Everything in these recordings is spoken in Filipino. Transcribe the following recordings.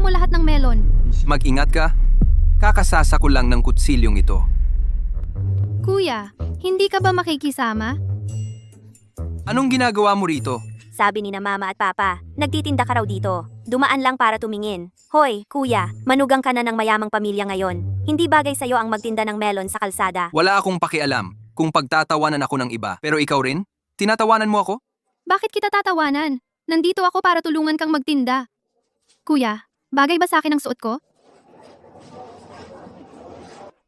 mo lahat ng melon. Mag-ingat ka. Kakasasa ko lang ng kutsilyong ito. Kuya, hindi ka ba makikisama? Anong ginagawa mo rito? Sabi ni na mama at papa, nagtitinda ka raw dito. Dumaan lang para tumingin. Hoy, kuya, manugang ka na ng mayamang pamilya ngayon. Hindi bagay sa'yo ang magtinda ng melon sa kalsada. Wala akong pakialam kung pagtatawanan ako ng iba. Pero ikaw rin? Tinatawanan mo ako? Bakit kita tatawanan? Nandito ako para tulungan kang magtinda. Kuya, bagay ba sa akin ang suot ko?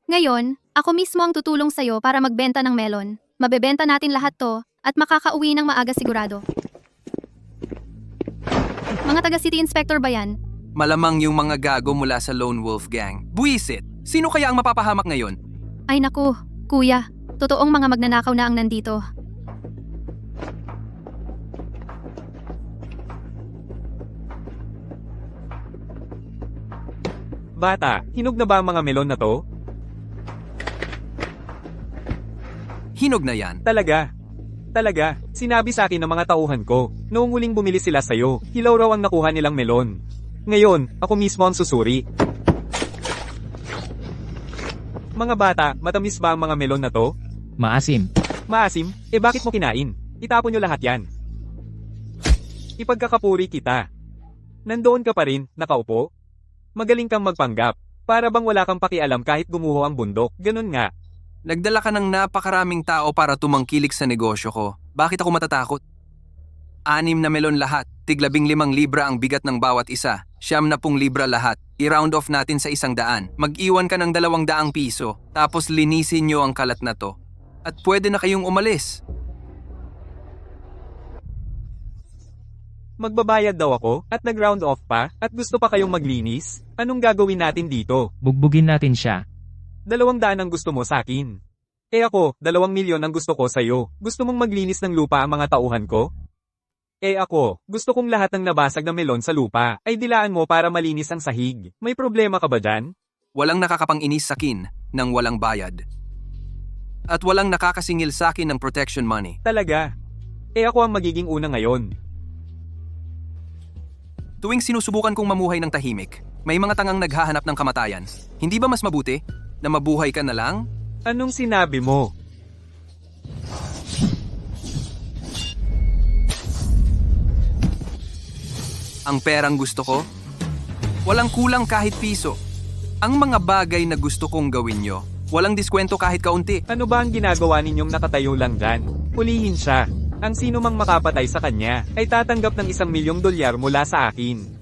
Ngayon, ako mismo ang tutulong sa'yo para magbenta ng melon. Mabebenta natin lahat to at makakauwi ng maaga sigurado. Mga taga-city inspector ba yan? Malamang yung mga gago mula sa Lone Wolf Gang. Buisit! Sino kaya ang mapapahamak ngayon? Ay naku, kuya, totoong mga magnanakaw na ang nandito. Bata, hinog na ba ang mga melon na to? Hinog na yan. Talaga. Talaga, sinabi sa akin ng mga tauhan ko, noong huling bumili sila sa'yo, hilaw raw ang nakuha nilang melon. Ngayon, ako mismo ang susuri. Mga bata, matamis ba ang mga melon na to? Maasim. Maasim? Bakit mo kinain? Itapon nyo lahat yan. Ipagkakapuri kita. Nandoon ka pa rin, nakaupo? Magaling kang magpanggap. Para bang wala kang pakialam kahit gumuho ang bundok, ganun nga. Nagdala ka ng napakaraming tao para tumangkilik sa negosyo ko. Bakit ako matatakot? 6 na melon lahat. tig-15 libra ang bigat ng bawat isa. 70 libra lahat. I-round off natin sa 100. Mag-iwan ka ng 200 piso. Tapos linisin nyo ang kalat na to. At pwede na kayong umalis. Magbabayad daw ako, at nag-round off pa, at gusto pa kayong maglinis? Anong gagawin natin dito? Bugbugin natin siya. 200 ang gusto mo sa akin. Ako, 2 milyon ang gusto ko sa'yo. Gusto mong maglinis ng lupa ang mga tauhan ko? Ako, gusto kong lahat ng nabasag na melon sa lupa, ay dilaan mo para malinis ang sahig. May problema ka ba dyan? Walang nakakapang-inis sakin ng walang bayad. At walang nakakasingil sa akin ng protection money. Talaga. Ako ang magiging una ngayon. Tuwing sinusubukan kong mamuhay ng tahimik, may mga tangang naghahanap ng kamatayan. Hindi ba mas mabuti na mabuhay ka na lang? Anong sinabi mo? Ang perang gusto ko? Walang kulang kahit piso. Ang mga bagay na gusto kong gawin nyo, walang diskwento kahit kaunti. Ano ba ang ginagawa ninyong nakatayo lang dyan? Hulihin siya. Ang sino mang makapatay sa kanya, ay tatanggap ng $1 milyong mula sa akin.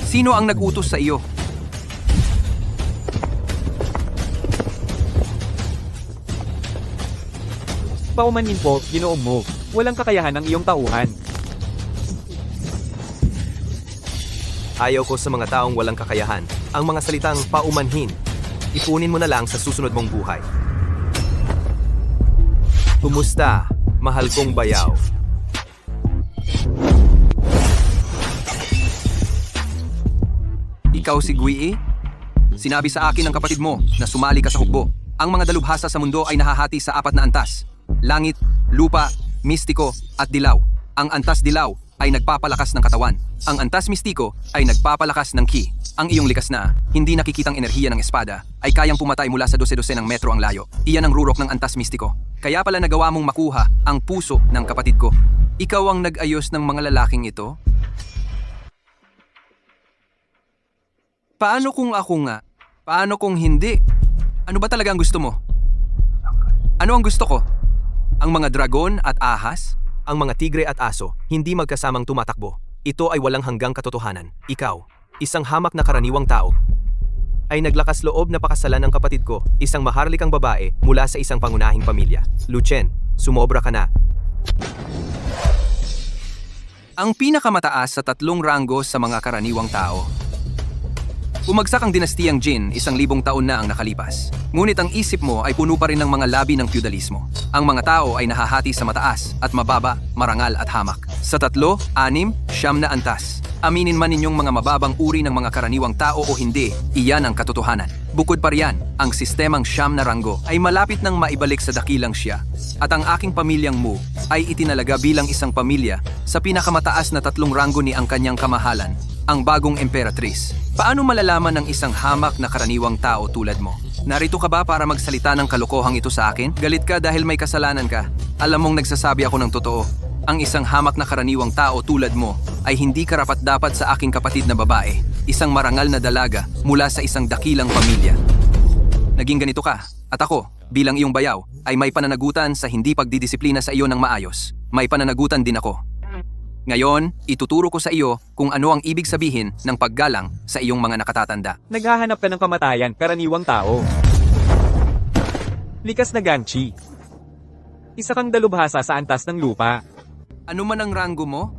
Sino ang nag-utos sa iyo? Paumanhin po, ginoong mo. Walang kakayahan ang iyong tauhan. Ayaw ko sa mga taong walang kakayahan. Ang mga salitang paumanhin, ipunin mo na lang sa susunod mong buhay. Kumusta, mahal kong bayaw? Ikaw si Gui? Sinabi sa akin ng kapatid mo na sumali ka sa hukbo. Ang mga dalubhasa sa mundo ay nahahati sa 4 na antas. Langit, lupa, mistiko, at dilaw. Ang antas dilaw ay nagpapalakas ng katawan. Ang antas mistiko ay nagpapalakas ng ki. Ang iyong likas na, hindi nakikitang enerhiya ng espada, ay kayang pumatay mula sa 12 ng metro ang layo. Iyan ang rurok ng antas mistiko. Kaya pala nagawa mong makuha ang puso ng kapatid ko. Ikaw ang nag-ayos ng mga lalaking ito? Paano kung ako nga? Paano kung hindi? Ano ba talaga ang gusto mo? Ano ang gusto ko? Ang mga dragon at ahas? Ang mga tigre at aso, hindi magkasamang tumatakbo. Ito ay walang hanggang katotohanan. Ikaw, isang hamak na karaniwang tao, ay naglakas loob na pakasalan ng kapatid ko, isang maharlikang babae mula sa isang pangunahing pamilya. Lucien, sumobra ka na. Ang pinakamataas sa 3 ranggo sa mga karaniwang tao. Bumagsak ang dinastiyang Jin 1,000 taon na ang nakalipas. Ngunit ang isip mo ay puno pa rin ng mga labi ng feudalismo. Ang mga tao ay nahahati sa mataas at mababa, marangal at hamak. Sa 3, 6, 9 na antas. Aminin man ninyong mga mababang uri ng mga karaniwang tao o hindi, iyan ang katotohanan. Bukod pa riyan, ang sistemang siyam na ranggo ay malapit nang maibalik sa dakilang siya. At ang aking pamilyang Mu ay itinalaga bilang isang pamilya sa pinakamataas na 3 ranggo ni ang kanyang kamahalan, ang bagong emperatrice. Paano malalaman ng isang hamak na karaniwang tao tulad mo? Narito ka ba para magsalita ng kalokohang ito sa akin? Galit ka dahil may kasalanan ka. Alam mong nagsasabi ako ng totoo. Ang isang hamak na karaniwang tao tulad mo ay hindi karapat-dapat sa aking kapatid na babae, isang marangal na dalaga mula sa isang dakilang pamilya. Naging ganito ka, at ako, bilang iyong bayaw, ay may pananagutan sa hindi pagdidisiplina sa iyo ng maayos. May pananagutan din ako. Ngayon, ituturo ko sa iyo kung ano ang ibig sabihin ng paggalang sa iyong mga nakatatanda. Naghahanap ka ng kamatayan, karaniwang tao. Likas na Gangchi. Isa kang dalubhasa sa antas ng lupa. Ano man ang ranggo mo,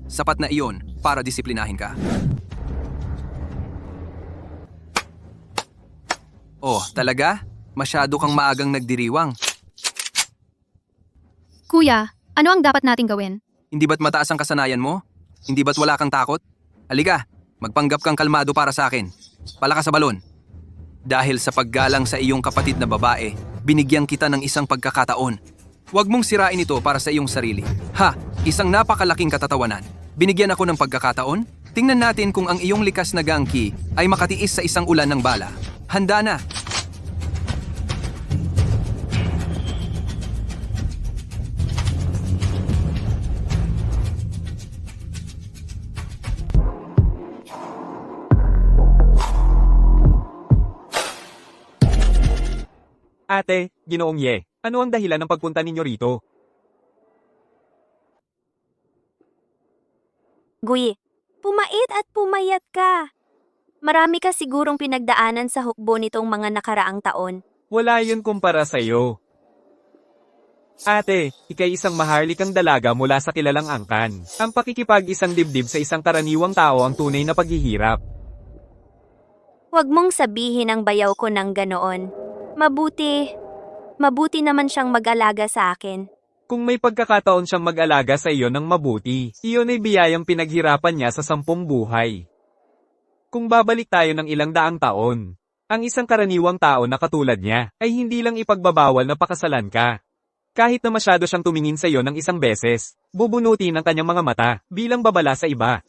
sapat na iyon para disiplinahin ka. Oh, talaga? Masyado kang maagang nagdiriwang. Kuya, ano ang dapat nating gawin? Hindi ba't mataas ang kasanayan mo? Hindi ba't wala kang takot? Halika, magpanggap kang kalmado para sa akin. Palakas sa balon. Dahil sa paggalang sa iyong kapatid na babae, binigyan kita ng isang pagkakataon. Huwag mong sirain ito para sa iyong sarili. Ha, isang napakalaking katatawanan. Binigyan ako ng pagkakataon? Tingnan natin kung ang iyong likas na gangki ay makatiis sa isang ulan ng bala. Handa na! Ate, Ginoong Ye, ano ang dahilan ng pagpunta ninyo rito? Gui, pumait at pumayat ka. Marami ka sigurong pinagdaanan sa hukbo nitong mga nakaraang taon. Wala yun kumpara sa'yo. Ate, ikay isang maharlikang dalaga mula sa kilalang angkan. Ang pakikipag-isang dibdib sa isang karaniwang tao ang tunay na paghihirap. Huwag mong sabihin ang bayaw ko ng ganoon. Mabuti naman siyang mag-alaga sa akin. Kung may pagkakataon siyang mag-alaga sa iyo ng mabuti, iyon ay biyayang pinaghirapan niya sa 10 buhay. Kung babalik tayo ng ilang daang taon, ang isang karaniwang tao na katulad niya ay hindi lang ipagbabawal na pakasalan ka. Kahit na masyado siyang tumingin sa iyo ng isang beses, bubunutin ang kanyang mga mata bilang babala sa iba.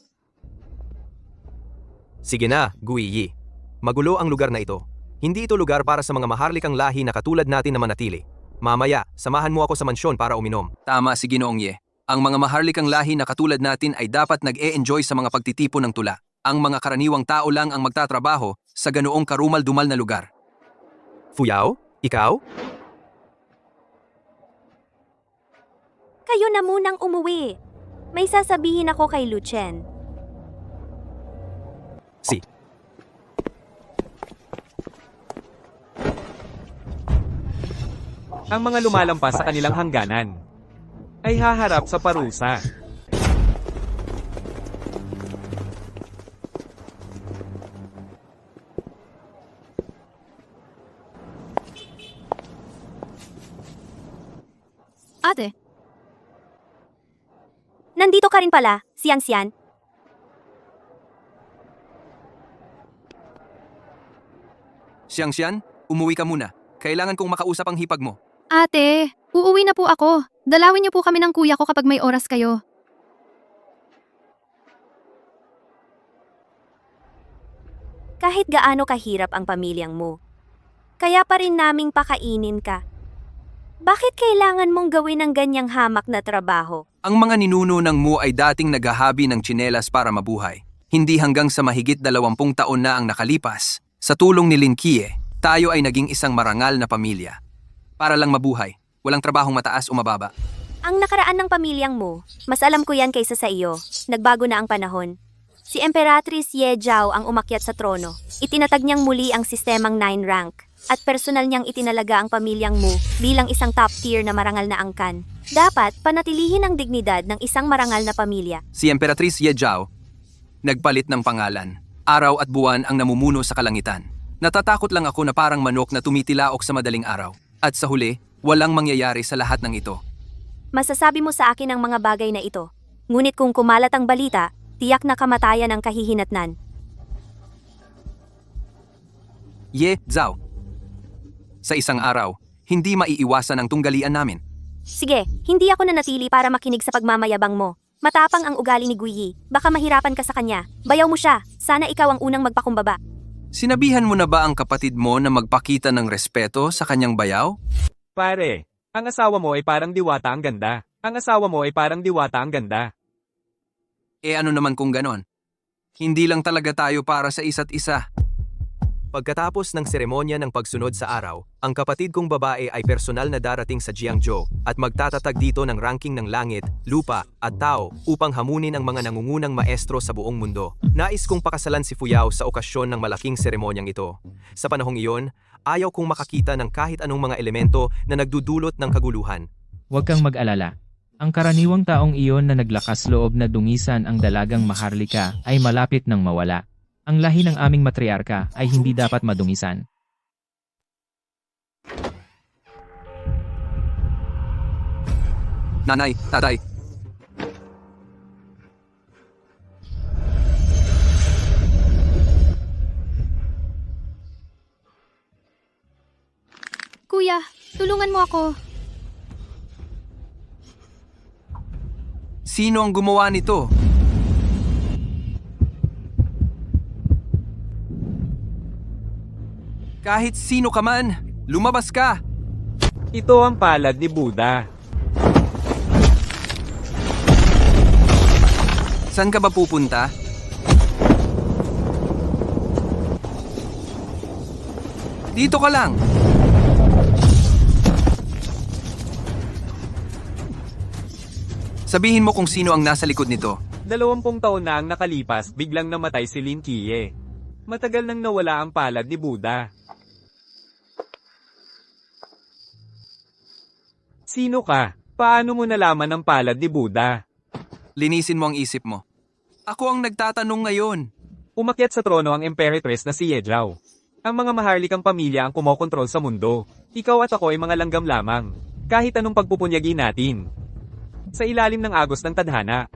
Sige na, Guiyi. Magulo ang lugar na ito. Hindi ito lugar para sa mga maharlikang lahi na katulad natin na manatili. Mamaya, samahan mo ako sa mansyon para uminom. Tama si Ginoong Ye. Ang mga maharlikang lahi na katulad natin ay dapat nag-e-enjoy sa mga pagtitipon ng tula. Ang mga karaniwang tao lang ang magtatrabaho sa ganoong karumal-dumal na lugar. Fuyao? Ikaw? Kayo na munang umuwi. May sasabihin ako kay Lucien. Si. Ang mga lumalampas sa kanilang hangganan ay haharap sa parusa. Ate, Nandito ka rin pala, Sian. Xiang, umuwi ka muna. Kailangan kong makausap ang hipag mo. ate, uuwi na po ako. Dalawin niyo po kami ng kuya ko kapag may oras kayo. Kahit gaano kahirap ang pamilyang mo, kaya pa rin naming pakainin ka. Bakit kailangan mong gawin ang ganyang hamak na trabaho? Ang mga ninuno ng Mu ay dating naghahabi ng tsinelas para mabuhay. Hindi hanggang sa mahigit 20 taon na ang nakalipas, sa tulong ni Lin Kie, tayo ay naging isang marangal na pamilya. Para lang mabuhay, walang trabahong mataas o mababa. Ang nakaraan ng pamilyang mo, mas alam ko yan kaysa sa iyo. Nagbago na ang panahon. Si Emperatrice Ye Jiao ang umakyat sa trono. Itinatag niyang muli ang sistemang 9 rank. At personal niyang itinalaga ang pamilyang Mu bilang isang top tier na marangal na angkan. Dapat panatilihin ang dignidad ng isang marangal na pamilya. Si Emperatrice Ye Jiao, nagpalit ng pangalan. Araw at buwan ang namumuno sa kalangitan. Natatakot lang ako na parang manok na tumitilaok sa madaling araw. At sa huli, walang mangyayari sa lahat ng ito. Masasabi mo sa akin ang mga bagay na ito. Ngunit kung kumalat ang balita, Tiyak na kamatayan ang kahihinatnan. Ye Zhao. Sa isang araw, hindi maiiwasan ang tunggalian namin. Sige, hindi ako nanatili para makinig sa pagmamayabang mo. Matapang ang ugali ni Guiyi. Baka mahirapan ka sa kanya. Bayaw mo siya. Sana ikaw ang unang magpakumbaba. Sinabihan mo na ba ang kapatid mo na magpakita ng respeto sa kanyang bayaw? Pare, ang asawa mo ay parang diwata ang ganda. Ang asawa mo ay parang diwata ang ganda. Ano naman kung ganon? Hindi lang talaga tayo para sa isa't isa. Pagkatapos ng seremonya ng pagsunod sa araw, ang kapatid kong babae ay personal na darating sa Jiangzhou at magtatatag dito ng ranking ng langit, lupa at tao upang hamunin ang mga nangungunang maestro sa buong mundo. Nais kong pakasalan si Fuyao sa okasyon ng malaking seremonyang ito. Sa panahong iyon, ayaw kong makakita ng kahit anong mga elemento na nagdudulot ng kaguluhan. Huwag kang mag-alala. Ang karaniwang taong iyon na naglakas loob na dungisan ang dalagang Maharlika ay malapit nang mawala. Ang lahi ng aming matriarka ay hindi dapat madungisan. Nanay, tatay. Kuya, tulungan mo ako. Sino ang gumawa nito? Kahit sino ka man, lumabas ka! Ito ang palad ni Buddha. Saan ka ba pupunta? Dito ka lang! Sabihin mo kung sino ang nasa likod nito. 20 taon na ang nakalipas, biglang namatay si Lin Qiye. Matagal nang nawala ang palad ni Buddha. Sino ka? Paano mo nalaman ang palad ni Buddha? Linisin mo ang isip mo. Ako ang nagtatanong ngayon. Umakyat sa trono ang Emperatress na si Ye Zhao. Ang mga maharlikang pamilya ang kumokontrol sa mundo. Ikaw at ako ay mga langgam lamang. Kahit anong pagpupunyagi natin. Sa ilalim ng agos ng tadhana.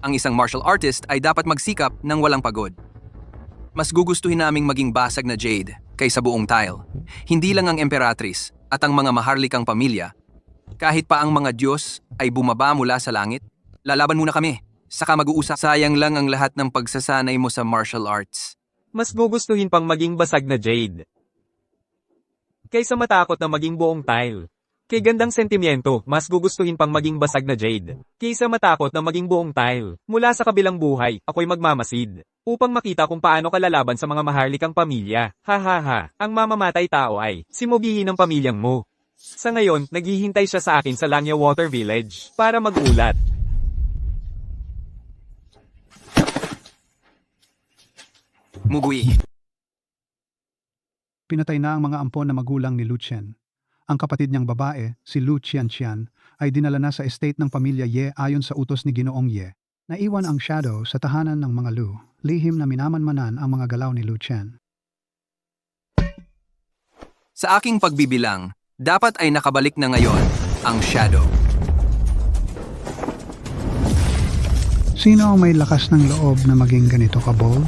Ang isang martial artist ay dapat magsikap ng walang pagod. Mas gugustuhin naming maging basag na jade kaysa buong tile. Hindi lang ang Emperatrice at ang mga maharlikang pamilya. Kahit pa ang mga Diyos ay bumaba mula sa langit, lalaban muna kami. Saka mag-uusap. Sayang lang ang lahat ng pagsasanay mo sa martial arts. Mas gugustuhin pang maging basag na jade. Kaysa matakot na maging buong tile. Kay gandang sentimiento, mas gugustuhin pang maging basag na jade. Kaysa matakot na maging buong tile. Mula sa kabilang buhay, ako'y magmamasid. Upang makita kung paano ka lalaban sa mga maharlikang pamilya. Ha ha ha, ang mamamatay tao ay si Mobihi ng pamilyang mo. Sa ngayon, naghihintay siya sa akin sa Langya Water Village para magulat. Mugui. Pinatay na ang mga ampon na magulang ni Lu Chen. Ang kapatid niyang babae, si Lu Qianqian, ay dinala na sa estate ng pamilya Ye ayon sa utos ni Ginoong Ye. Naiwan ang Shadow sa tahanan ng mga Lu, lihim na minamanmanan ang mga galaw ni Lu Chen. Sa aking pagbibilang, dapat ay nakabalik na ngayon ang Shadow. Sino ang may lakas ng loob na maging ganito ka-bold?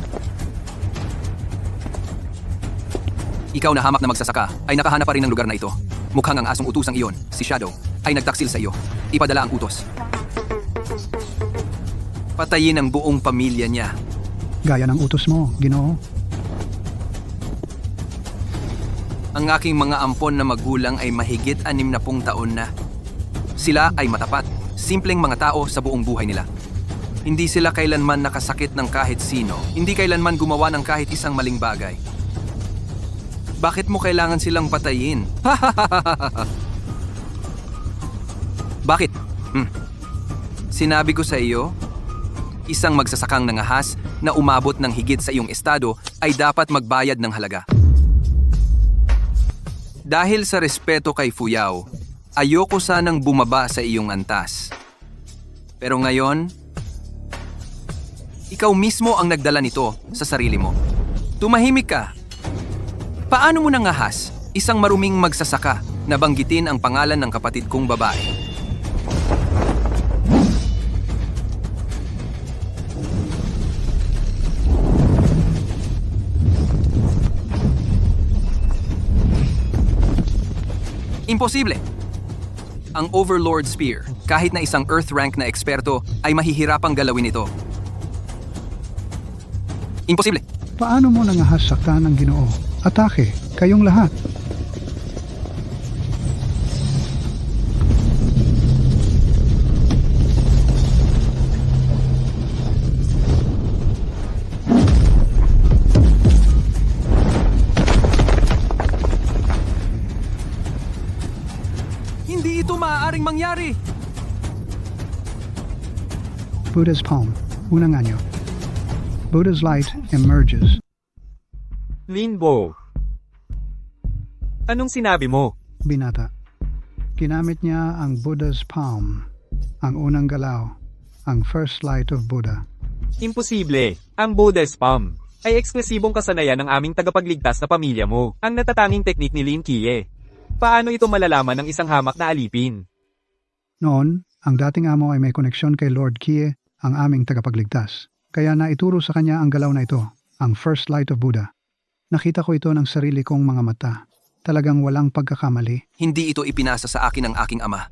Ikaw na hamak na magsasaka ay nakahanap pa rin ng lugar na ito. Mukhang ang asong utusang iyon, si Shadow, ay nagtaksil sa iyo. Ipadala ang utos. Patayin ang buong pamilya niya. Gaya ng utos mo, Ginoo. Ang aking mga ampon na magulang ay mahigit 60 taon na. Sila ay matapat, simpleng mga tao sa buong buhay nila. Hindi sila kailanman nakasakit ng kahit sino. Hindi kailanman gumawa ng kahit isang maling bagay. Bakit mo kailangan silang patayin? Bakit? Sinabi ko sa iyo, isang magsasakang nangahas na umabot ng higit sa iyong estado ay dapat magbayad ng halaga. Dahil sa respeto kay Fuyao, ayoko sanang bumaba sa iyong antas. Pero ngayon, ikaw mismo ang nagdala nito sa sarili mo. Tumahimik ka. Paano mo nangahas isang maruming magsasaka na banggitin ang pangalan ng kapatid kong babae? Imposible! Ang Overlord Spear, kahit na isang Earth rank na eksperto, ay mahihirapang galawin ito. Imposible! Paano mo nangahas saktan ng Ginoo? Atake, kayong lahat. Hindi ito maaaring mangyari! Buddha's palm, unang anyo. Buddha's light emerges. Linbo. Anong sinabi mo? Binata. Ginamit niya ang Buddha's palm, ang unang galaw, ang first light of Buddha. Imposible. Ang Buddha's Palm ay eksklusibong kasanayan ng aming tagapagligtas na pamilya mo, ang natatanging teknik ni Lin Kie. Paano ito malalaman ng isang hamak na alipin? Noon, ang dating amo ay may koneksyon kay Lord Kie, ang aming tagapagligtas. Kaya naituro sa kanya ang galaw na ito, ang first light of Buddha. Nakita ko ito ng sarili kong mga mata. Talagang walang pagkakamali. Hindi ito ipinasa sa akin ng aking ama.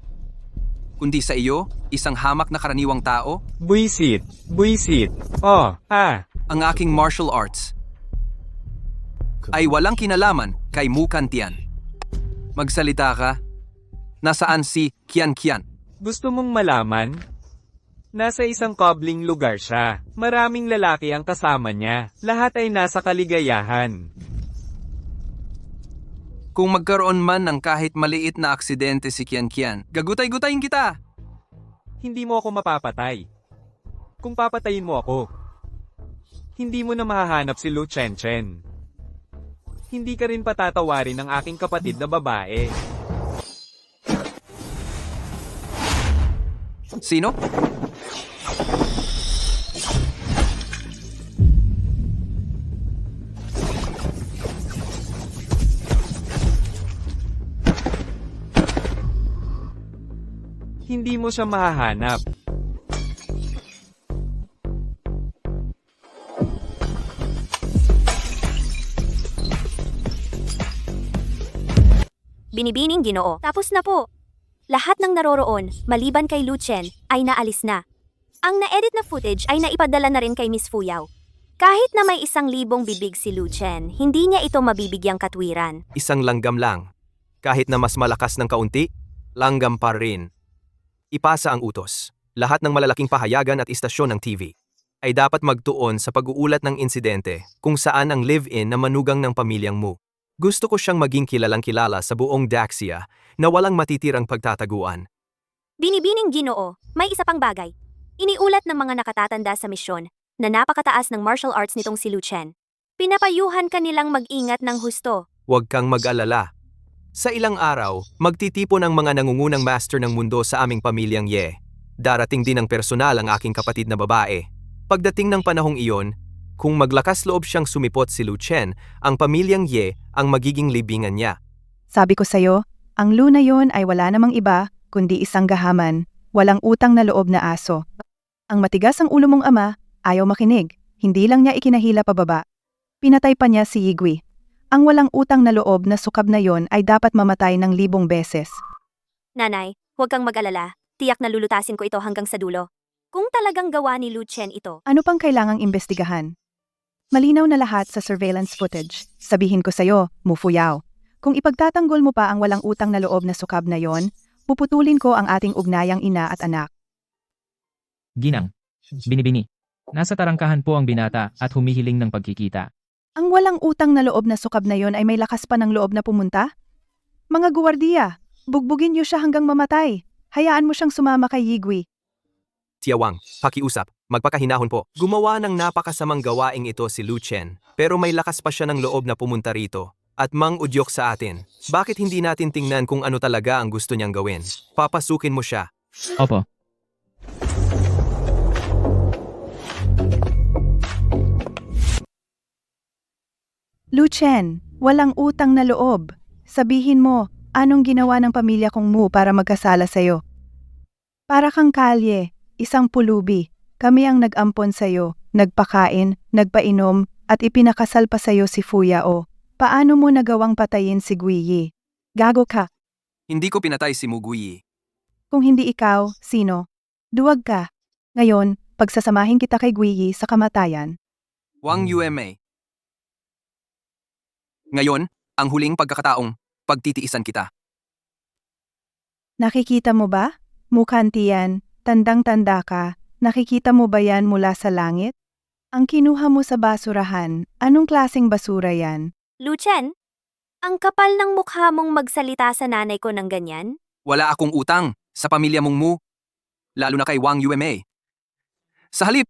Kundi sa iyo, isang hamak na karaniwang tao, Buisit. Buisit. ang aking martial arts ay walang kinalaman kay Mukan Tian. Magsalita ka. Nasaan si Kian Kian? Gusto mong malaman? Nasa isang kobling lugar siya. Maraming lalaki ang kasama niya. Lahat ay nasa kaligayahan. Kung magkaroon man ng kahit maliit na aksidente si Kian Kian, gagutay-gutayin kita! Hindi mo ako mapapatay. Kung papatayin mo ako, hindi mo na mahahanap si Lu Chen Chen. Hindi ka rin patatawarin ng aking kapatid na babae. Sino? Hindi mo siya mahahanap. Binibining Ginoo. Tapos na po. Lahat ng naroroon, maliban kay Lu Chen, ay naalis na. Ang na-edit na footage ay naipadala na rin kay Miss Fuyao. Kahit na may 1,000 bibig si Lu Chen, hindi niya ito mabibigyang katwiran. Isang langgam lang. Kahit na mas malakas ng kaunti, langgam pa rin. Ipasa ang utos. Lahat ng malalaking pahayagan at istasyon ng TV ay dapat magtuon sa pag-uulat ng insidente kung saan ang live-in na manugang ng pamilyang Mu. Gusto ko siyang maging kilalang-kilala sa buong Daxia na walang matitirang pagtataguan. Binibining Ginoo, may isa pang bagay. Iniulat ng mga nakatatanda sa misyon na napakataas ng martial arts nitong si Lu Chen. Pinapayuhan kanilang mag-ingat ng husto. Huwag kang mag-alala. Sa ilang araw, magtitipon ang mga nangungunang master ng mundo sa aming pamilyang Ye. Darating din ng personal ang aking kapatid na babae. Pagdating ng panahong iyon, kung maglakas loob siyang sumipot si Lu Chen, ang pamilyang Ye ang magiging libingan niya. Sabi ko sa'yo, ang Lu na yon ay wala namang iba, kundi isang gahaman, walang utang na loob na aso. Ang matigas ang ulo mong ama, ayaw makinig, hindi lang niya ikinahila pababa. Pinatay pa niya si Yigui. Ang walang utang na loob na sukab na yon ay dapat mamatay ng 1,000 beses. Nanay, huwag kang mag-alala. Tiyak na lulutasin ko ito hanggang sa dulo. Kung talagang gawa ni Lu Chen ito, Ano pang kailangang imbestigahan? Malinaw na lahat sa surveillance footage. Sabihin ko sa'yo, Mu Fuyao. Kung ipagtatanggol mo pa ang walang utang na loob na sukab na yon, puputulin ko ang ating ugnayang ina at anak. Ginang. Binibini. Nasa tarangkahan po ang binata at humihiling ng pagkikita. Ang walang utang na loob na sukab na yon ay may lakas pa ng loob na pumunta? Mga guwardiya, bugbugin niyo siya hanggang mamatay. Hayaan mo siyang sumama kay Yigui. Tiawang, pakiusap, magpakahinahon po. Gumawa ng napakasamang gawaing ito si Lu Chen, pero may lakas pa siya ng loob na pumunta rito. At mang-udyok sa atin. Bakit hindi natin tingnan kung ano talaga ang gusto niyang gawin? Papasukin mo siya. Opo. Lu Chen, walang utang na loob. Sabihin mo, anong ginawa ng pamilya kong Mu para magkasala sa'yo? Para kang kalye, isang pulubi. Kami ang nag-ampon sa'yo, nagpakain, nagpainom, at ipinakasal pa sa'yo si Fuyao. Paano mo nagawang patayin si Guiyi? Gago ka. Hindi ko pinatay si Muguyi. Kung hindi ikaw, sino? Duwag ka. Ngayon, pagsasamahin kita kay Guiyi sa kamatayan. Wang Yueme. Ngayon, ang huling pagkakataong pagtitiisan kita. Nakikita mo ba? Mukhang tiyan, tandang-tanda ka. Nakikita mo ba yan mula sa langit? Ang kinuha mo sa basurahan, anong klaseng basura yan? Lucien, ang kapal ng mukha mong magsalita sa nanay ko ng ganyan? Wala akong utang sa pamilya mong Mu, lalo na kay Wang Yueme. Sa halip,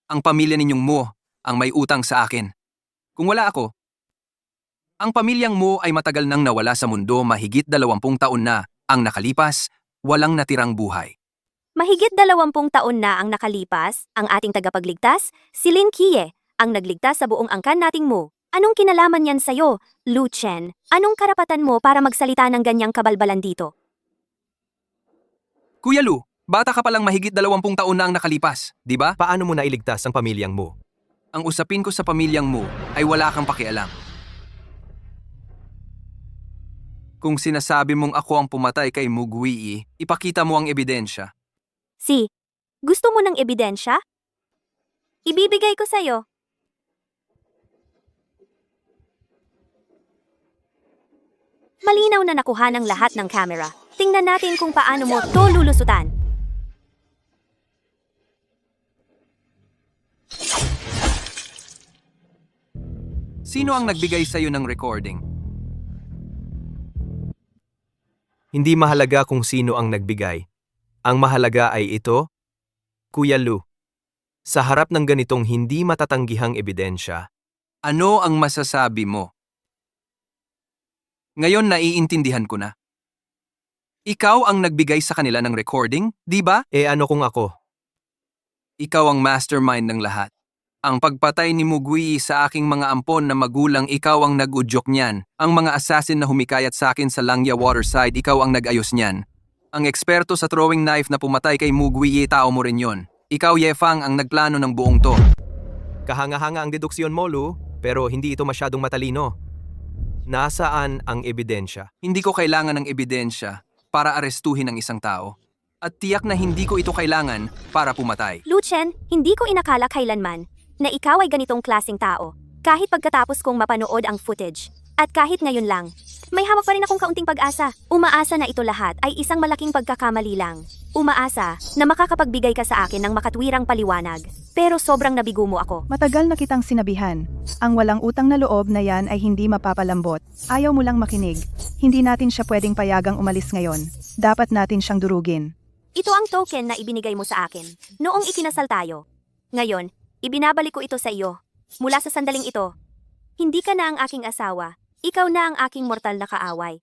ang pamilya ninyong Mu ang may utang sa akin. Kung wala ako, ang pamilyang Mu ay matagal nang nawala sa mundo, mahigit 20 taon na ang nakalipas, walang natirang buhay. Mahigit 20 taon na ang nakalipas, ang ating tagapagligtas, si Lin Kie, ang nagligtas sa buong angkan nating Mu. Anong kinalaman yan sa'yo, Lucien? Anong karapatan mo para magsalita ng ganyang kabalbalan dito? Kuya Lu, bata ka palang mahigit 20 taon na ang nakalipas, di ba? Paano mo nailigtas ang pamilyang mo? Ang usapin ko sa pamilyang Mu ay wala kang pakialam. Kung sinasabi mong ako ang pumatay kay Muguyi, ipakita mo ang ebidensya. Si, gusto mo ng ebidensya? Ibibigay ko sa'yo. Malinaw na nakuha ng lahat ng camera. Tingnan natin kung paano mo to lulusutan. Sino ang nagbigay sa'yo ng recording? Hindi mahalaga kung sino ang nagbigay. Ang mahalaga ay ito, Kuya Lu. Sa harap ng ganitong hindi matatanggihang ebidensya, Ano ang masasabi mo? Ngayon naiintindihan ko na. Ikaw ang nagbigay sa kanila ng recording, di ba? ano kung ako? Ikaw ang mastermind ng lahat. Ang pagpatay ni Muguyi sa aking mga ampon na magulang, ikaw ang nag-udyok niyan. Ang mga assassin na humikayat sa akin sa Langya Waterside, ikaw ang nag-ayos niyan. Ang eksperto sa throwing knife na pumatay kay Muguyi, tao mo rin yon. Ikaw, Yefang, ang nagplano ng buong to. Kahanga-hanga ang deduksyon mo, Lu, pero hindi ito masyadong matalino. Nasaan ang ebidensya? Hindi ko kailangan ng ebidensya para arestuhin ang isang tao. At tiyak na hindi ko ito kailangan para pumatay. Lucien, hindi ko inakala kailanman na ikaw ay ganitong klaseng tao. Kahit pagkatapos kong mapanood ang footage. At kahit ngayon lang, may hawak pa rin akong kaunting pag-asa. Umaasa na ito lahat ay isang malaking pagkakamali lang. Umaasa na makakapagbigay ka sa akin ng makatwirang paliwanag. Pero sobrang nabigo mo ako. Matagal na kitang sinabihan. Ang walang utang na loob na yan ay hindi mapapalambot. Ayaw mo lang makinig. Hindi natin siya pwedeng payagang umalis ngayon. Dapat natin siyang durugin. Ito ang token na ibinigay mo sa akin noong ikinasal tayo. Ngayon, ibinabalik ko ito sa iyo. Mula sa sandaling ito, hindi ka na ang aking asawa. Ikaw na ang aking mortal na kaaway.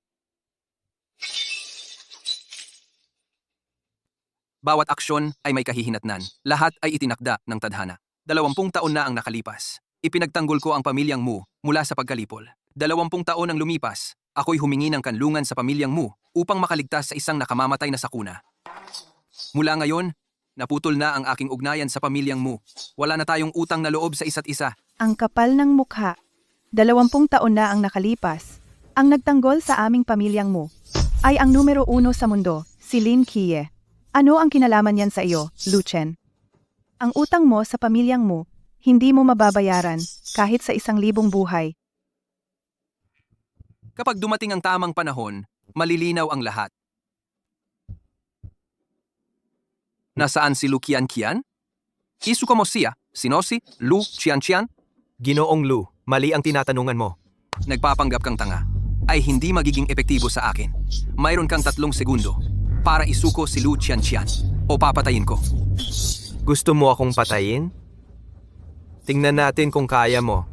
Bawat aksyon ay may kahihinatnan. Lahat ay itinakda ng tadhana. 20 taon na ang nakalipas. Ipinagtanggol ko ang pamilyang Mu mula sa pagkalipol. 20 taon ang lumipas. Ako'y humingi ng kanlungan sa pamilyang Mu upang makaligtas sa isang nakamamatay na sakuna. Mula ngayon, naputol na ang aking ugnayan sa pamilyang Mu. Wala na tayong utang na loob sa isa't isa. Ang kapal ng mukha. 20 taon na ang nakalipas. Ang nagtanggol sa aming pamilyang Mu ay ang numero 1 sa mundo, si Lin Kie. Ano ang kinalaman yan sa iyo, Lucien? Ang utang mo sa pamilyang Mu, hindi mo mababayaran kahit sa 1,000 buhay. Kapag dumating ang tamang panahon, malilinaw ang lahat. Nasaan si Lu Qianqian? Isuko mo siya, sino si Lu Qianqian? Ginoong Lu, mali ang tinatanungan mo. Nagpapanggap kang tanga, ay hindi magiging epektibo sa akin. Mayroon kang 3 segundo para isuko si Lu Qianqian o papatayin ko. Gusto mo akong patayin? Tingnan natin kung kaya mo.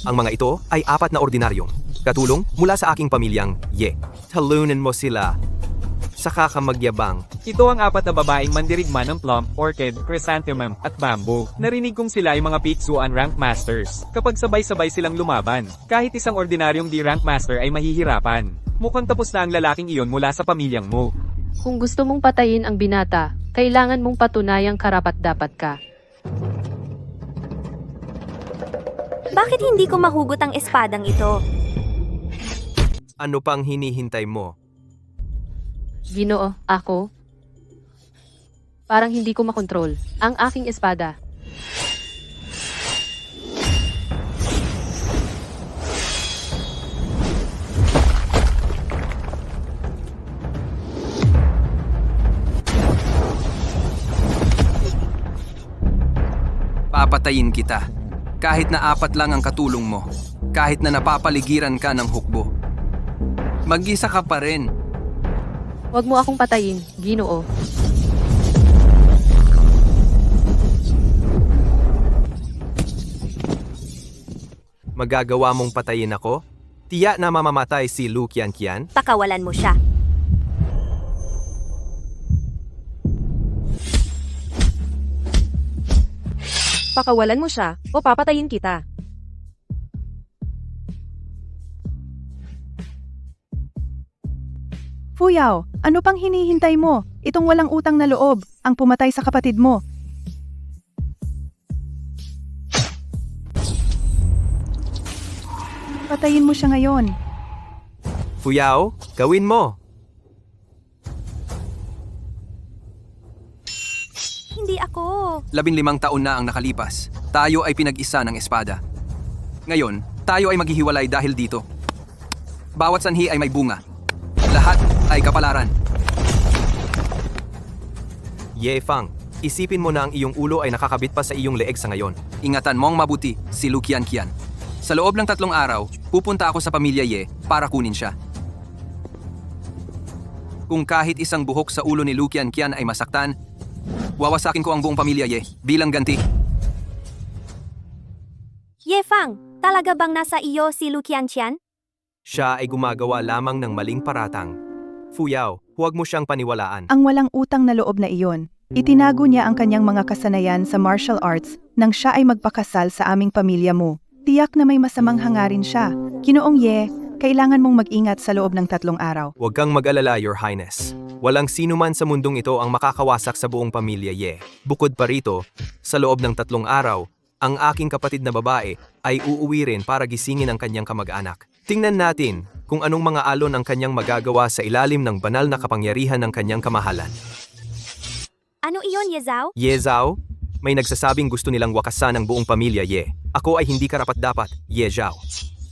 Ang mga ito ay 4 na ordinaryong katulong mula sa aking pamilyang Ye. Talunin mo sila. Saka ka magyabang. Ito ang 4 na babaeng mandirigma ng plum, orchid, chrysanthemum, at bamboo. Narinig kong sila ay mga Pixuan rank masters. Kapag sabay-sabay silang lumaban, kahit isang ordinaryong di-rank master ay mahihirapan. Mukhang tapos na ang lalaking iyon mula sa pamilyang mo. Kung gusto mong patayin ang binata, kailangan mong patunayang karapat-dapat ka. Bakit hindi ko mahugot ang espadang ito? Ano pang hinihintay mo? Ginoo, ako? Parang hindi ko makontrol ang aking espada. Papatayin kita. Kahit na 4 lang ang katulong mo. Kahit na napapaligiran ka ng hukbo. Mag-isa ka pa rin. Huwag mo akong patayin, Ginoo. Magagawa mong patayin ako? Tiya na mamamatay si Lu Qianqian? Pakawalan mo siya. Pakawalan mo siya o papatayin kita. Fuyaw, ano pang hinihintay mo? Itong walang utang na loob, ang pumatay sa kapatid mo. Patayin mo siya ngayon. Fuyao, gawin mo! Hindi ako. 15 taon na ang nakalipas. Tayo ay pinag-isa ng espada. Ngayon, tayo ay maghihiwalay dahil dito. Bawat sanhi ay may bunga. Lahat ay kapalaran. Ye Fang, isipin mo na ang iyong ulo ay nakakabit pa sa iyong leeg sa ngayon. Ingatan mong mabuti si Lu Qianqian. Sa loob ng 3 araw, pupunta ako sa pamilya Ye para kunin siya. Kung kahit isang buhok sa ulo ni Lu Qianqian ay masaktan, wawasakin ko ang buong pamilya Ye bilang ganti. Ye Fang, talaga bang nasa iyo si Lu Qianqian? Siya ay gumagawa lamang ng maling paratang. Fuyao, huwag mo siyang paniwalaan. Ang walang utang na loob na iyon. Itinago niya ang kanyang mga kasanayan sa martial arts nang siya ay magpakasal sa aming pamilya mo. Tiyak na may masamang hangarin siya. Ginoong Ye, kailangan mong mag-ingat sa loob ng 3 araw. Huwag kang mag-alala, Your Highness. Walang sino man sa mundong ito ang makakawasak sa buong pamilya Ye. Bukod pa rito, sa loob ng 3 araw, ang aking kapatid na babae ay uuwi rin para gisingin ang kanyang kamag-anak. Tingnan natin kung anong mga alon ang kanyang magagawa sa ilalim ng banal na kapangyarihan ng kanyang kamahalan. Ano iyon, Ye Zhao? Ye Zhao, may nagsasabing gusto nilang wakasan ang buong pamilya Ye. Ako ay hindi karapat-dapat, Ye Zhao.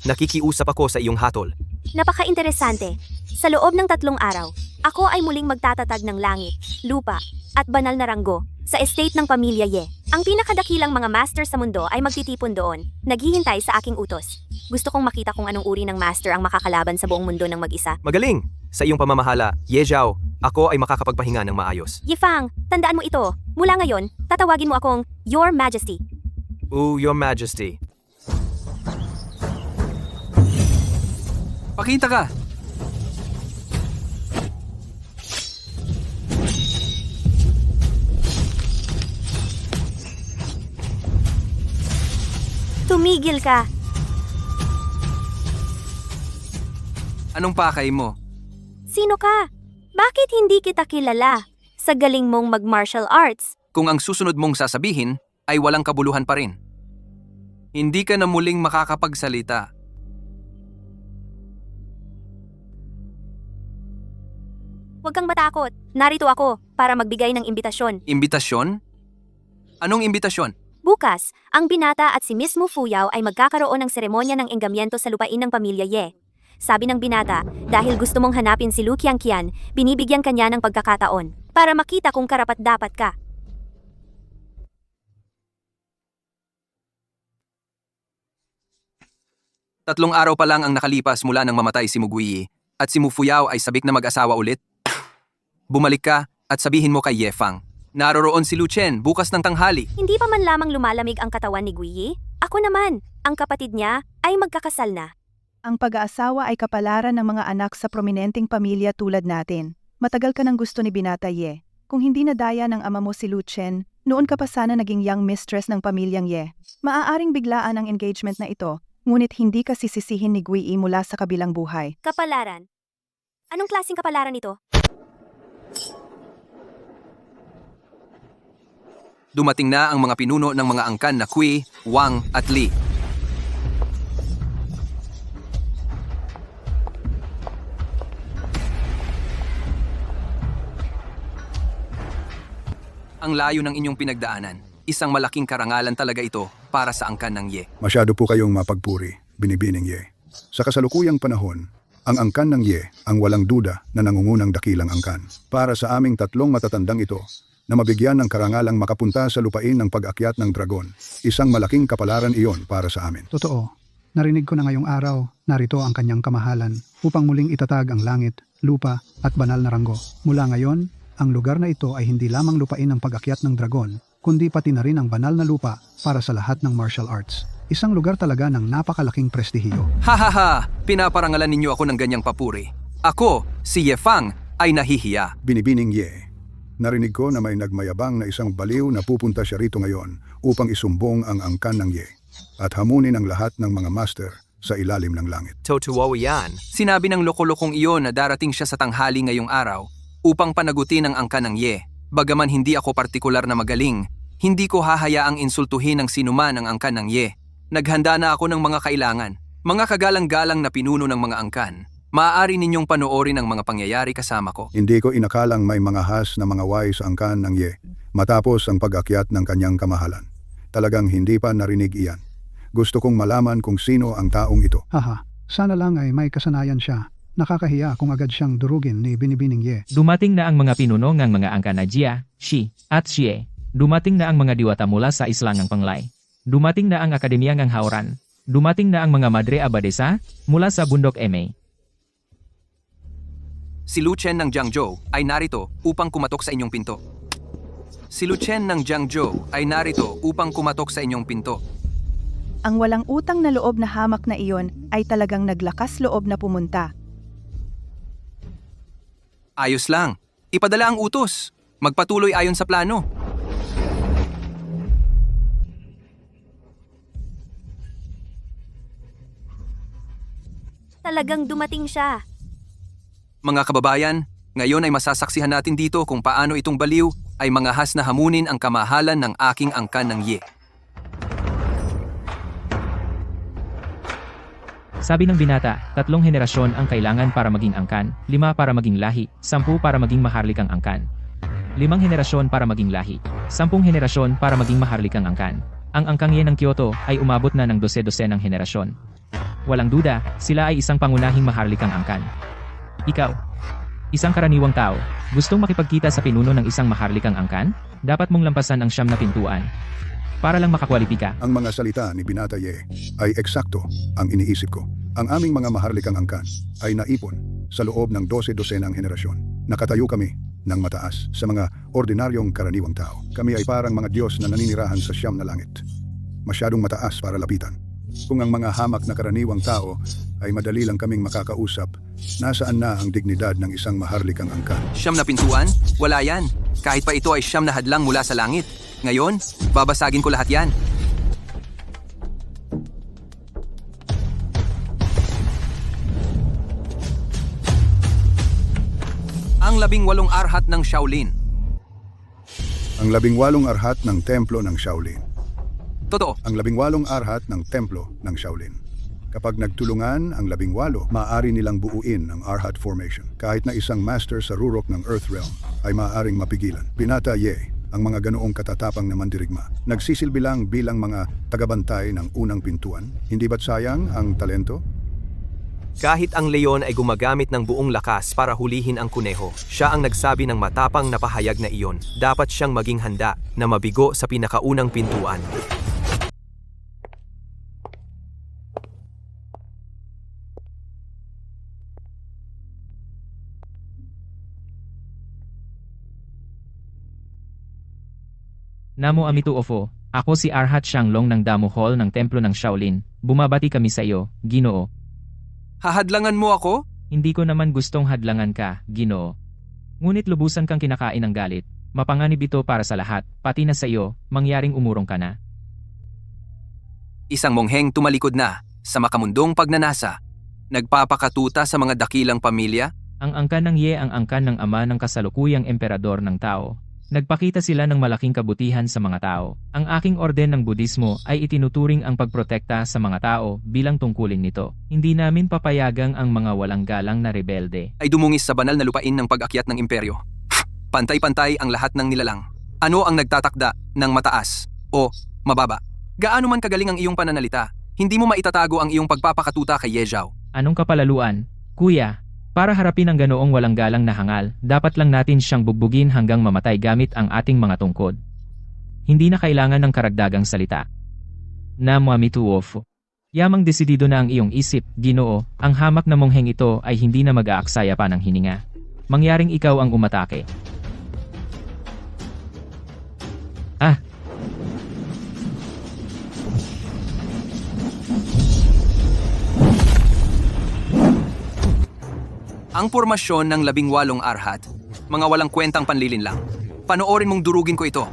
Nakikiusap ako sa iyong hatol. Napaka-interesante. Sa loob ng 3 araw, ako ay muling magtatatag ng langit, lupa, at banal na ranggo sa estate ng pamilya Ye. Ang pinakadakilang mga master sa mundo ay magtitipon doon, naghihintay sa aking utos. Gusto kong makita kung anong uri ng master ang makakalaban sa buong mundo ng mag-isa. Magaling! Sa iyong pamamahala, Ye Zhao, ako ay makakapagpahinga ng maayos. Ye Fang, tandaan mo ito. Mula ngayon, tatawagin mo akong Your Majesty. Your Majesty. Pakita ka! Tumigil ka. Anong pakay mo? Sino ka? Bakit hindi kita kilala? Sa galing mong mag-martial arts. Kung ang susunod mong sasabihin ay walang kabuluhan pa rin. Hindi ka na muling makakapagsalita. Huwag kang matakot. Narito ako para magbigay ng imbitasyon. Imbitasyon? Anong imbitasyon? Bukas, ang binata at si Miss Mu Fuyao ay magkakaroon ng seremonya ng enggamiento sa lupain ng pamilya Ye. Sabi ng binata, dahil gusto mong hanapin si Lu Qianqian, binibigyan kanya ng pagkakataon para makita kung karapat-dapat ka. Tatlong araw pa lang ang nakalipas mula nang mamatay si Muguyi at si Mu Fuyao ay sabik na mag-asawa ulit. Bumalik ka at sabihin mo kay Ye Fang. Naroroon si Lu Chen bukas ng tanghali. Hindi pa man lamang lumalamig ang katawan ni Guiyi. Ako naman, ang kapatid niya, ay magkakasal na. Ang pag-aasawa ay kapalaran ng mga anak sa prominenteng pamilya tulad natin. Matagal ka ng gusto ni Binata Ye. Kung hindi nadaya ng ama mo si Lu Chen, noon ka pa sana naging young mistress ng pamilyang Ye. Maaaring biglaan ang engagement na ito, ngunit hindi ka sisisihin ni Guiyi mula sa kabilang buhay. Kapalaran? Anong klaseng kapalaran ito? Dumating na ang mga pinuno ng mga angkan na Kui, Wang at Li. Ang layo ng inyong pinagdaanan. Isang malaking karangalan talaga ito para sa angkan ng Ye. Masyado po kayong mapagpuri, binibining Ye. Sa kasalukuyang panahon, ang angkan ng Ye ang walang duda na nangungunang dakilang angkan. Para sa aming tatlong matatandang ito, na mabigyan ng karangalang makapunta sa lupain ng pag-akyat ng dragon, isang malaking kapalaran iyon para sa amin. Totoo. Narinig ko na ngayong araw, narito ang kanyang kamahalan upang muling itatag ang langit, lupa at banal na ranggo. Mula ngayon, ang lugar na ito ay hindi lamang lupain ng pag-akyat ng dragon, kundi pati na rin ang banal na lupa para sa lahat ng martial arts. Isang lugar talaga ng napakalaking prestihiyo. Hahaha! Pinaparangalan ninyo ako ng ganyang papuri. Ako, si Ye Fang, ay nahihiya. Binibining Ye. Narinig ko na may nagmayabang na isang baliw na pupunta siya rito ngayon upang isumbong ang angkan ng Ye at hamunin ang lahat ng mga master sa ilalim ng langit. Totoo yan. Sinabi ng loko-lokong iyon na darating siya sa tanghali ngayong araw upang panagutin ang angkan ng Ye. Bagaman hindi ako partikular na magaling, hindi ko hahayaang insultuhin ng sinuman ang angkan ng Ye. Naghanda na ako ng mga kailangan, mga kagalang-galang na pinuno ng mga angkan. Maaari ninyong panoorin ang mga pangyayari kasama ko. Hindi ko inakalang may mga has na mga way sa angkan ng Ye matapos ang pag-akyat ng kanyang kamahalan. Talagang hindi pa narinig iyan. Gusto kong malaman kung sino ang taong ito. Haha, sana lang ay may kasanayan siya. Nakakahiya kung agad siyang durugin ni Binibining Ye. Dumating na ang mga pinuno ng mga angkan na Jia, Shi, at Xie. Dumating na ang mga diwata mula sa islangang Panglay. Dumating na ang akademya ng Hauran. Dumating na ang mga madre abadesa mula sa bundok Emei. Si Lu Chen ng Jiangzhou ay narito upang kumatok sa inyong pinto. Si Lu Chen ng Jiangzhou ay narito upang kumatok sa inyong pinto. Ang walang utang na loob na hamak na iyon ay talagang naglakas loob na pumunta. Ayos lang. Ipadala ang utos. Magpatuloy ayon sa plano. Talagang dumating siya. Mga kababayan, ngayon ay masasaksihan natin dito kung paano itong baliw ay mangahas na hamunin ang kamahalan ng aking angkan ng Ye. Sabi ng binata, 3 henerasyon ang kailangan para maging angkan, 5 para maging lahi, 10 para maging maharlikang angkan. 5 henerasyon para maging lahi, 10 henerasyon para maging maharlikang angkan. Ang angkang Ye ng Kyoto ay umabot na ng 12 ng henerasyon. Walang duda, sila ay isang pangunahing maharlikang angkan. Ikaw, isang karaniwang tao, gustong makipagkita sa pinuno ng isang maharlikang angkan? Dapat mong lampasan ang 9 na pintuan para lang makakwalipika. Ang mga salita ni Binata Ye ay eksakto ang iniisip ko. Ang aming mga maharlikang angkan ay naipon sa loob ng 12-dosenang henerasyon. Nakatayo kami ng mataas sa mga ordinaryong karaniwang tao. Kami ay parang mga Diyos na naninirahan sa 9 na langit. Masyadong mataas para lapitan. Kung ang mga hamak na karaniwang tao ay madali lang kaming makakausap, nasaan na ang dignidad ng isang maharlikang angkan? 9 na pintuan? Wala yan. Kahit pa ito ay 9 na hadlang mula sa langit. Ngayon, babasagin ko lahat yan. Ang 18 arhat ng Shaolin. Ang 18 arhat ng templo ng Shaolin. Totoo. Ang 18 arhat ng templo ng Shaolin. Kapag nagtulungan ang 18, maaari nilang buuin ang Arhat Formation. Kahit na isang master sa rurok ng Earth Realm ay maaaring mapigilan. Binata Ye, ang mga ganoong katatapang na mandirigma. Nagsisilbi lang bilang mga tagabantay ng unang pintuan. Hindi ba't sayang ang talento? Kahit ang leon ay gumagamit ng buong lakas para hulihin ang kuneho, siya ang nagsabi ng matapang na pahayag na iyon. Dapat siyang maging handa na mabigo sa pinakaunang pintuan. Namo Amito Ofo, ako si Arhat Shanglong ng Damo Hall ng Templo ng Shaolin. Bumabati kami sa iyo, Ginoo. Hahadlangan mo ako? Hindi ko naman gustong hadlangan ka, Ginoo. Ngunit lubusan kang kinakain ng galit. Mapanganib ito para sa lahat, pati na sa iyo, mangyaring umurong ka na. Isang mongheng tumalikod na sa makamundong pagnanasa. Nagpapakatuta sa mga dakilang pamilya. Ang angkan ng Ye ang angkan ng ama ng kasalukuyang emperador ng tao. Nagpakita sila ng malaking kabutihan sa mga tao. Ang aking orden ng Budismo ay itinuturing ang pagprotekta sa mga tao bilang tungkulin nito. Hindi namin papayagang ang mga walang galang na rebelde Ay dumungis sa banal na lupain ng pag-akyat ng imperyo. Pantay-pantay ang lahat ng nilalang. Ano ang nagtatakda ng mataas o mababa? Gaano man kagaling ang iyong pananalita, hindi mo maitatago ang iyong pagpapakatuta kay Ye Zhao. Anong kapalaluan? Kuya, para harapin ang ganoong walang galang na hangal, dapat lang natin siyang bugbugin hanggang mamatay gamit ang ating mga tungkod. Hindi na kailangan ng karagdagang salita. Na mamituofo. Yamang desidido na ang iyong isip, Ginoo, ang hamak na mongheng ito ay hindi na mag-aaksaya pa ng hininga. Mangyaring ikaw ang umatake. Ang pormasyon ng 18 arhat, mga walang kwentang panlilinlang. Panoorin mong durugin ko ito.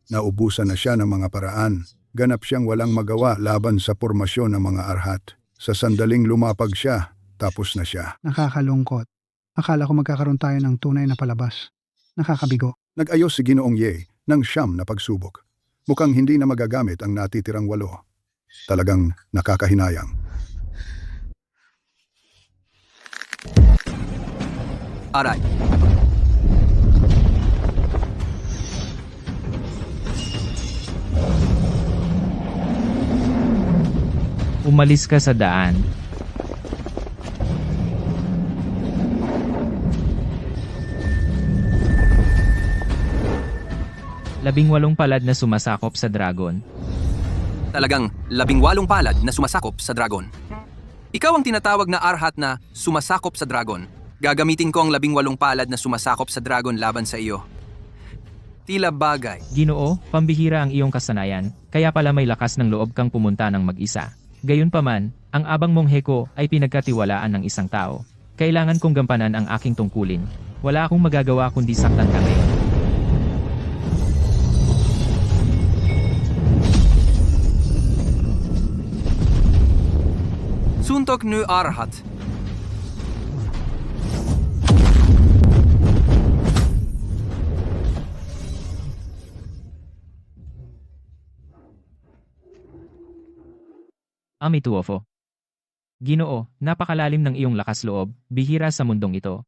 Naubusan na siya ng mga paraan. Ganap siyang walang magawa laban sa pormasyon ng mga arhat. Sa sandaling lumapag siya, tapos na siya. Nakakalungkot. Akala ko magkakaroon tayo ng tunay na palabas. Nakakabigo. Nag-ayos si Ginoong Ye ng siyam na pagsubok. Mukhang hindi na magagamit ang natitirang 8. Talagang nakakahinayang. Aray. Umalis ka sa daan. Labing-walong palad na sumasakop sa dragon. Talagang 18 palad na sumasakop sa dragon. Ikaw ang tinatawag na arhat na sumasakop sa dragon. Gagamitin ko ang 18 palad na sumasakop sa dragon laban sa iyo. Tila bagay. Ginoo, pambihira ang iyong kasanayan, kaya pala may lakas ng loob kang pumunta ng mag-isa. Gayunpaman, ang abang monghe ko ay pinagkatiwalaan ng isang tao. Kailangan kong gampanan ang aking tungkulin. Wala akong magagawa kundi saktan kami. Suntok nu arhat. Amituofo. Ginoo, napakalalim ng iyong lakas loob, bihira sa mundong ito.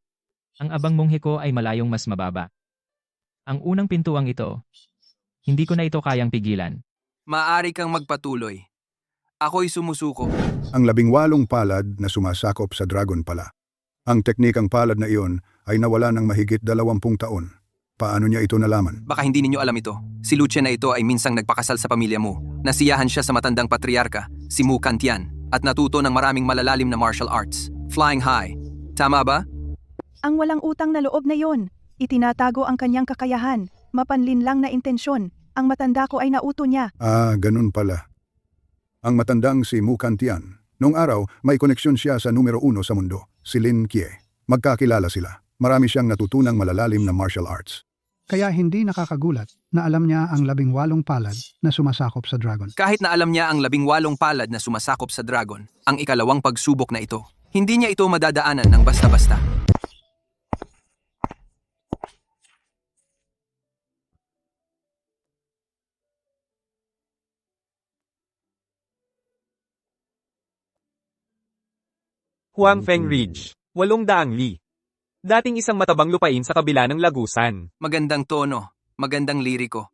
Ang abang monghe ko ay malayong mas mababa. Ang unang pintuang ito, hindi ko na ito kayang pigilan. Maari kang magpatuloy. Ako'y sumusuko. Ang 18 palad na sumasakop sa dragon pala. Ang teknikang palad na iyon ay nawala ng mahigit 20 taon. Paano niya ito nalaman? Baka hindi ninyo alam ito. Si Lucien na ito ay minsang nagpakasal sa pamilya mo. Nasiyahan siya sa matandang patriarka, si Mu Kantian, at natuto ng maraming malalalim na martial arts. Flying high. Tama ba? Ang walang utang na loob na yon. Itinatago ang kanyang kakayahan, mapanlinlang na intensyon. Ang matanda ko ay nauto niya. Ganun pala. Ang matandang si Mu Kantian. Noong araw, may koneksyon siya sa numero 1 sa mundo, si Lin Kie. Magkakilala sila. Marami siyang natutunang malalalim na martial arts. Kaya hindi nakakagulat na alam niya ang 18 palad na sumasakop sa dragon. Kahit na alam niya ang 18 palad na sumasakop sa dragon, ang ikalawang pagsubok na ito, hindi niya ito madadaanan ng basta-basta. Huangfeng Ridge, 800 li. Dating isang matabang lupain sa kabila ng lagusan. Magandang tono, magandang liriko.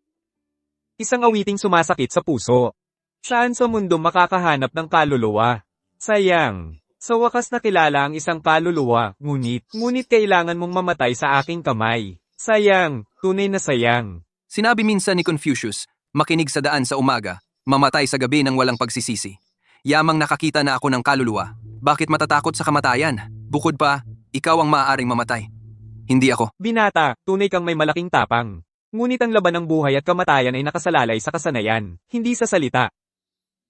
Isang awiting sumasakit sa puso. Saan sa mundo makakahanap ng kaluluwa? Sayang. Sa wakas nakilala ang isang kaluluwa, ngunit kailangan mong mamatay sa aking kamay. Sayang, tunay na sayang. Sinabi minsan ni Confucius, makinig sa daan sa umaga, mamatay sa gabi ng walang pagsisisi. Yamang nakakita na ako ng kaluluwa. Bakit matatakot sa kamatayan? Bukod pa, ikaw ang maaaring mamatay. Hindi ako. Binata, tunay kang may malaking tapang. Ngunit ang laban ng buhay at kamatayan ay nakasalalay sa kasanayan, hindi sa salita.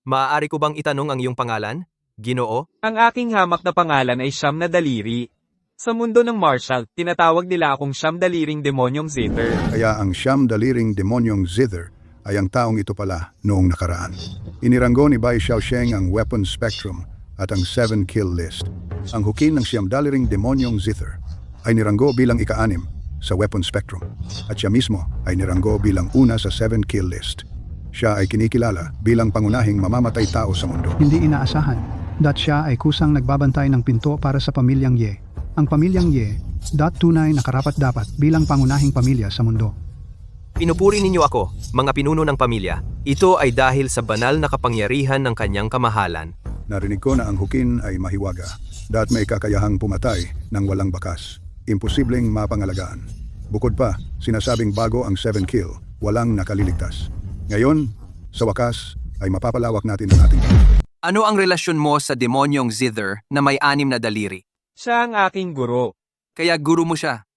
Maaari ko bang itanong ang iyong pangalan? Ginoo? Ang aking hamak na pangalan ay Siyam na Daliri. Sa mundo ng martial, tinatawag nila akong Siyam Daliring Demonyong Zither. Kaya ang siyam daliring demonyong Zither ay ang taong ito pala noong nakaraan. Iniranggo ni Bai Xiaosheng ang weapon spectrum at ang 7 kill list. Ang hukin ng siyam daliring demonyong Zither ay niranggo bilang ika-6 sa weapon spectrum at siya mismo ay niranggo bilang una sa 7 kill list. Siya ay kinikilala bilang pangunahing mamamatay tao sa mundo. Hindi inaasahan, siya ay kusang nagbabantay ng pinto para sa pamilyang Ye. Ang pamilyang Ye, tunay na karapat-dapat bilang pangunahing pamilya sa mundo. Pinupuri ninyo ako, mga pinuno ng pamilya. Ito ay dahil sa banal na kapangyarihan ng kanyang kamahalan. Narinig ko na ang hukin ay mahiwaga. May kakayahang pumatay ng walang bakas. Imposibleng mapangalagaan. Bukod pa, sinasabing bago ang 7 kill, walang nakaliligtas. Ngayon, sa wakas, ay mapapalawak natin ang ating Ano ang relasyon mo sa demonyong Zither na may 6 na daliri? Siya ang aking guro. Kaya guro mo siya.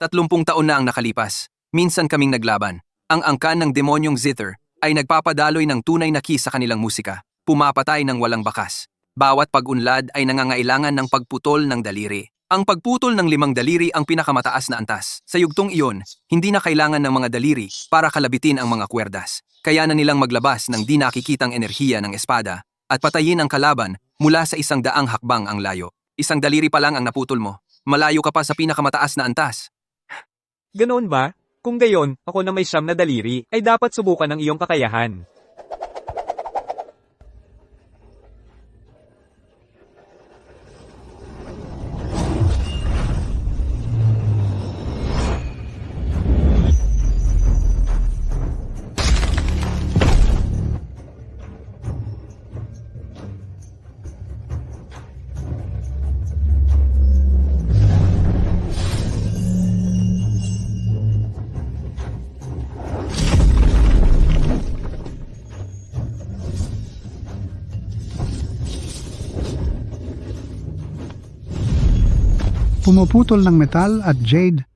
30 taon na ang nakalipas. Minsan kaming naglaban. Ang angkan ng demonyong Zither ay nagpapadaloy ng tunay na ki sa kanilang musika. Pumapatay ng walang bakas. Bawat pag-unlad ay nangangailangan ng pagputol ng daliri. Ang pagputol ng 5 daliri ang pinakamataas na antas. Sa yugtong iyon, hindi na kailangan ng mga daliri para kalabitin ang mga kwerdas. Kaya na nilang maglabas ng di nakikitang enerhiya ng espada at patayin ang kalaban mula sa 100 hakbang ang layo. 1 daliri pa lang ang naputol mo. Malayo ka pa sa pinakamataas na antas. Ganoon ba? Kung gayon, ako na may 9 na daliri, ay dapat subukan ang iyong kakayahan. Pumuputol ng metal at jade.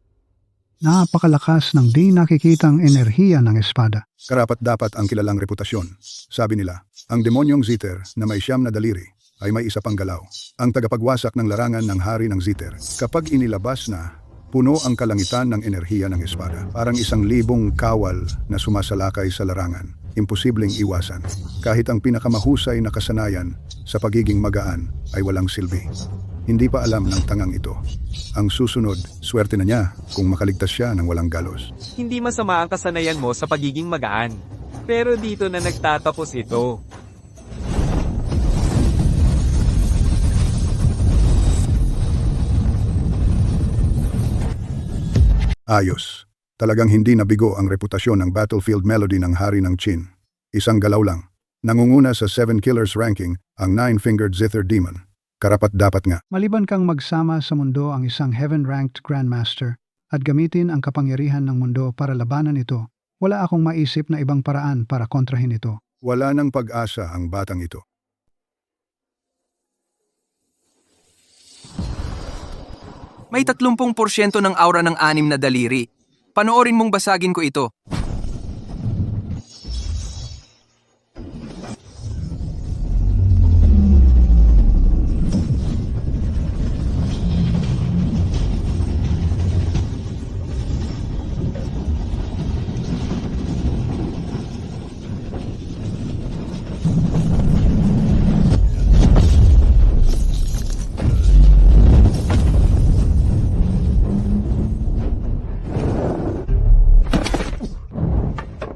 Napakalakas ng di nakikitang enerhiya ng espada. Karapat-dapat ang kilalang reputasyon. Sabi nila, ang demonyong Zither na may 9 na daliri ay may isa pang galaw. Ang tagapagwasak ng larangan ng hari ng Zither. Kapag inilabas na, puno ang kalangitan ng enerhiya ng espada. Parang 1,000 kawal na sumasalakay sa larangan. Imposibleng iwasan. Kahit ang pinakamahusay na kasanayan sa pagiging magaan ay walang silbi. Hindi pa alam ng tangang ito. Ang susunod, swerte na niya kung makaligtas siya ng walang galos. Hindi masama ang kasanayan mo sa pagiging magaan. Pero dito na nagtatapos ito. Ayos. Talagang hindi nabigo ang reputasyon ng Battlefield Melody ng Hari ng Qin. 1 galaw lang. Nangunguna sa 7 Killers ranking ang 9-fingered Zither Demon. Karapat-dapat nga. Maliban kang magsama sa mundo ang isang heaven-ranked Grandmaster at gamitin ang kapangyarihan ng mundo para labanan ito, wala akong maisip na ibang paraan para kontrahin ito. Wala nang pag-asa ang batang ito. May 30% ng aura ng 6 na daliri. Panoorin mong basagin ko ito.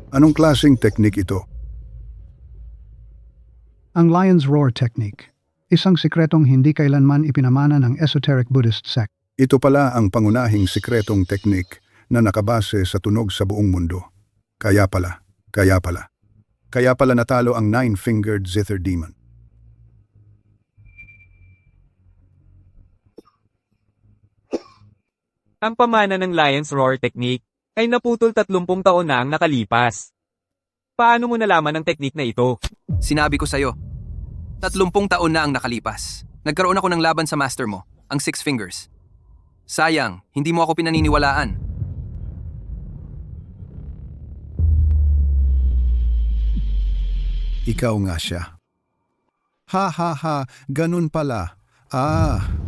Anong klaseng teknik ito? Ang Lion's Roar Technique, isang sikretong hindi kailanman ipinamana ng esoteric Buddhist sect. Ito pala ang pangunahing sikretong teknik na nakabase sa tunog sa buong mundo. Kaya pala natalo ang 9-fingered Zither Demon. Ang pamana ng Lion's Roar Technique ay naputol 30 taon na ang nakalipas. Paano mo nalaman ang teknik na ito? Sinabi ko sa'yo, 30 taon na ang nakalipas. Nagkaroon ako ng laban sa master mo, ang 6 Fingers. Sayang, hindi mo ako pinaniniwalaan. Ikaw nga siya. Ha, ganun pala.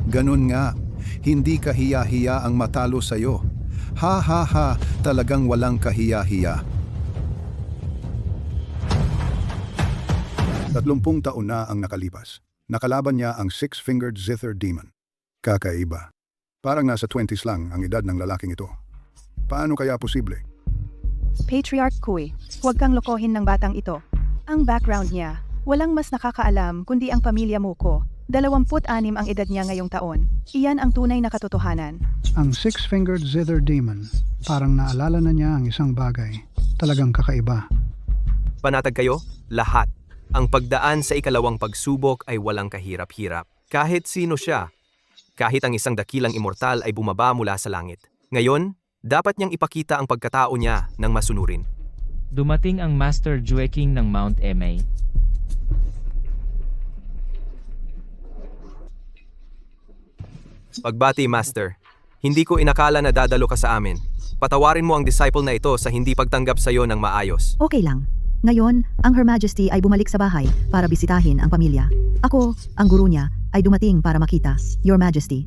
Ganun nga. Hindi kahiya-hiya ang matalo sa'yo. Ha, talagang walang kahiya-hiya. 30 taon na ang nakalipas. Nakalaban niya ang 6-fingered Zither Demon. Kakaiba. Parang nasa 20s lang ang edad ng lalaking ito. Paano kaya posible? Patriarch Kui, huwag kang lokohin ng batang ito. Ang background niya, walang mas nakakaalam kundi ang pamilya mo ko. 26 ang edad niya ngayong taon. Iyan ang tunay na katotohanan. Ang six-fingered Zither Demon, parang naalala na niya ang isang bagay. Talagang kakaiba. Panatag kayo? Lahat. Ang pagdaan sa ikalawang pagsubok ay walang kahirap-hirap. Kahit sino siya. Kahit ang isang dakilang immortal ay bumaba mula sa langit. Ngayon, dapat niyang ipakita ang pagkatao niya ng masunurin. Dumating ang Master Jue King ng Mount Emei. Pagbati, Master. Hindi ko inakala na dadalo ka sa amin. Patawarin mo ang disciple na ito sa hindi pagtanggap sa iyo ng maayos. Okay lang. Ngayon, ang Her Majesty ay bumalik sa bahay para bisitahin ang pamilya. Ako, ang guru niya, ay dumating para makita, Your Majesty.